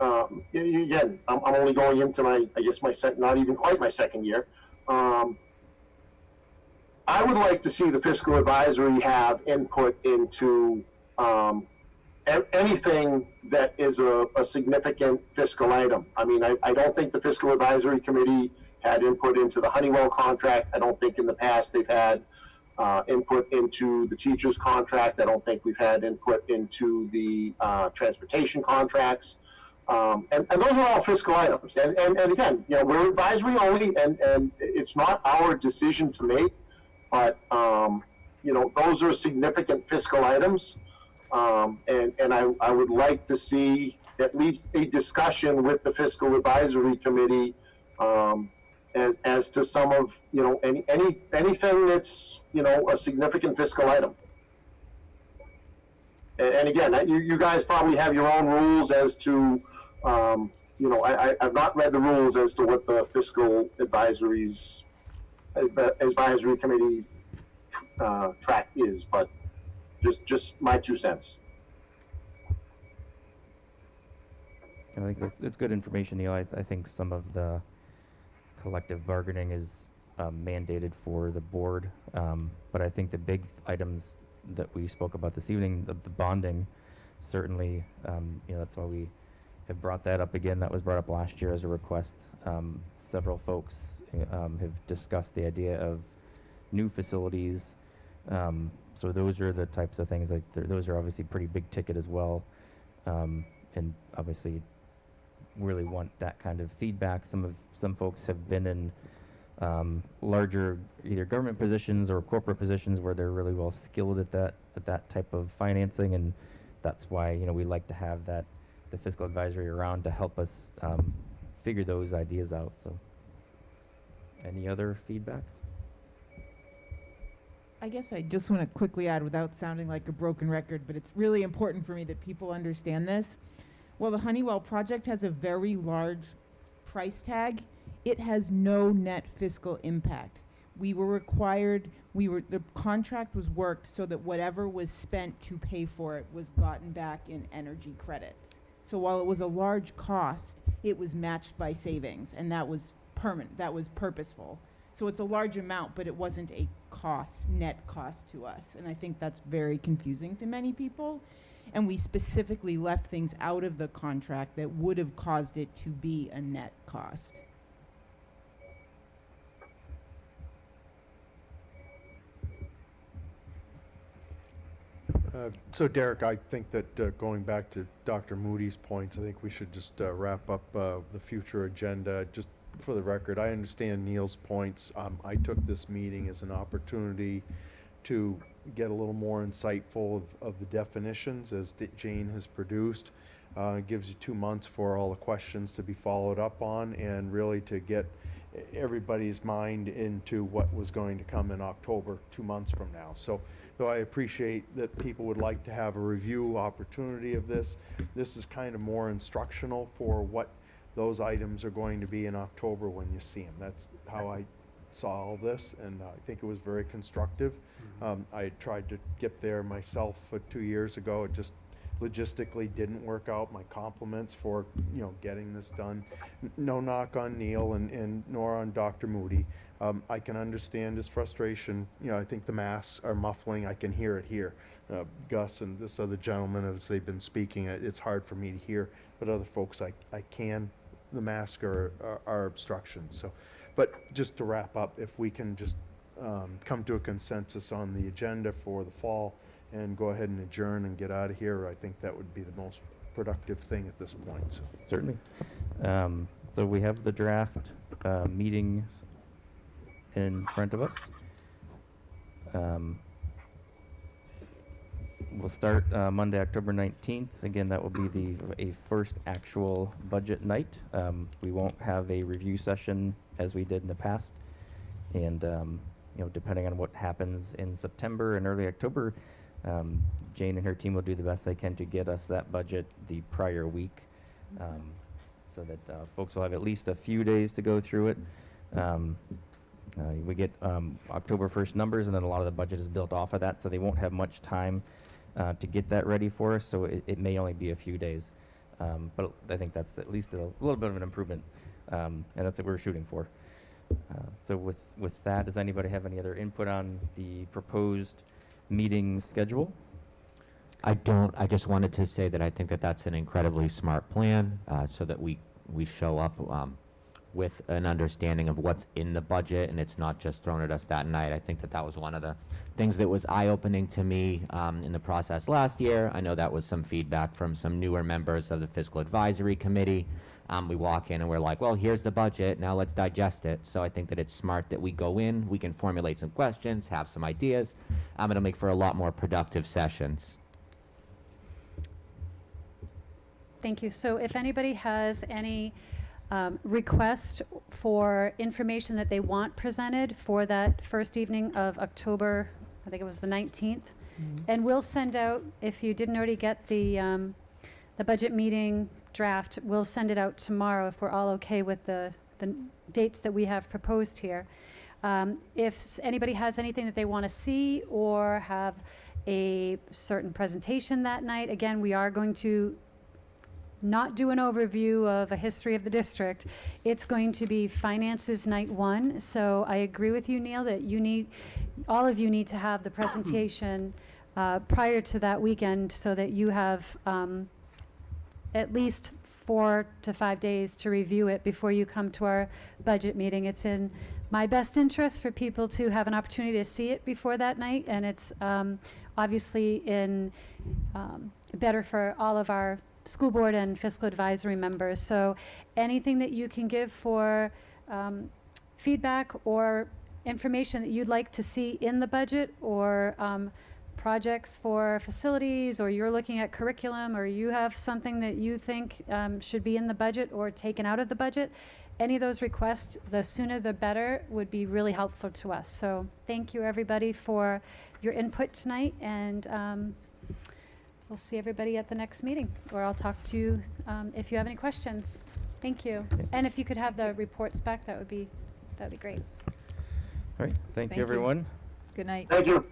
again, I'm only going into not even quite my second year. I would like to see the Fiscal Advisory have input into anything that is a significant fiscal item. I mean, I don't think the Fiscal Advisory Committee had input into the Honeywell contract. I don't think in the past they've had input into the teacher's contract. I don't think we've had input into the transportation contracts. And those are all fiscal items. And again, you know, we're advisory only, and it's not our decision to make, but, you know, those are significant fiscal items. And I would like to see at least a discussion with the Fiscal Advisory Committee as to some of, you know, anything that's, you know, a significant fiscal item. And again, you guys probably have your own rules as to, you know, I've not read the rules as to what the Fiscal Advisory Committee track is, but just my 2 cents. I think it's good information, Neil. I think some of the collective bargaining is mandated for the board, but I think the big items that we spoke about this evening, the bonding, certainly, you know, that's why we have brought that up again. That was brought up last year as a request. Several folks have discussed the idea of new facilities. So those are the types of things, like those are obviously pretty big ticket as well. And obviously really want that kind of feedback. Some folks have been in larger either government positions or corporate positions where they're really well skilled at that type of financing, and that's why, you know, we like to have the Fiscal Advisory around to help us figure those ideas out. So any other feedback? I guess I just want to quickly add, without sounding like a broken record, but it's really important for me that people understand this. While the Honeywell project has a very large price tag, it has no net fiscal impact. We were required, the contract was worked so that whatever was spent to pay for it was gotten back in energy credits. So while it was a large cost, it was matched by savings, and that was permanent, that was purposeful. So it's a large amount, but it wasn't a net cost to us. And I think that's very confusing to many people. and we specifically left things out of the contract that would have caused it to be a net cost. So Derek, I think that going back to Dr. Moody's points, I think we should just wrap up the future agenda. Just for the record, I understand Neil's points. I took this meeting as an opportunity to get a little more insightful of the definitions as Jane has produced. It gives you 2 months for all the questions to be followed up on and really to get everybody's mind into what was going to come in October, 2 months from now. So though I appreciate that people would like to have a review opportunity of this, this is kind of more instructional for what those items are going to be in October when you see them. That's how I saw all this, and I think it was very constructive. I had tried to get there myself 2 years ago. It just logistically didn't work out. My compliments for, getting this done. No knock on Neil and nor on Dr. Moody. I can understand his frustration. I think the masks are muffling. I can hear it here. Gus and this other gentleman, as they've been speaking, it's hard for me to hear, but other folks, I can. The masks are obstructions. So, but just to wrap up, if we can just come to a consensus on the agenda for the fall and go ahead and adjourn and get out of here, I think that would be the most productive thing at this point. So. Certainly. So we have the draft meeting in front of us. We'll start Monday, October 19th. Again, that will be a first actual budget night. We won't have a review session as we did in the past. And, depending on what happens in September and early October, Jane and her team will do the best they can to get us that budget the prior week, so that folks will have at least a few days to go through it. We get October 1st numbers, and then a lot of the budget is built off of that, so they won't have much time to get that ready for us, so it may only be a few days. But I think that's at least a little bit of an improvement, and that's what we're shooting for. So with that, does anybody have any other input on the proposed meeting schedule? I don't. I just wanted to say that I think that that's an incredibly smart plan, so that we show up with an understanding of what's in the budget, and it's not just thrown at us that night. I think that was one of the things that was eye-opening to me in the process last year. I know that was some feedback from some newer members of the Fiscal Advisory Committee. We walk in and we're like, well, here's the budget, now let's digest it. So I think that it's smart that we go in, we can formulate some questions, have some ideas. It'll make for a lot more productive sessions. Thank you. So if anybody has any request for information that they want presented for that first evening of October, I think it was the 19th, and we'll send out, if you didn't already get the budget meeting draft, we'll send it out tomorrow if we're all okay with the dates that we have proposed here. If anybody has anything that they want to see or have a certain presentation that night, again, we are going to not do an overview of a history of the district. It's going to be finances night one. So I agree with you, Neil, that all of you need to have the presentation prior to that weekend so that you have at least 4 to 5 days to review it before you come to our budget meeting. It's in my best interest for people to have an opportunity to see it before that night, and it's obviously better for all of our school board and fiscal advisory members. So anything that you can give for feedback or information that you'd like to see in the budget, or projects for facilities, or you're looking at curriculum, or you have something that you think should be in the budget or taken out of the budget, any of those requests, the sooner the better, would be really helpful to us. So thank you, everybody, for your input tonight, and we'll see everybody at the next meeting, or I'll talk to you if you have any questions. Thank you. And if you could have the reports back, that'd be great. All right. Thank you, everyone. Good night. Thank you.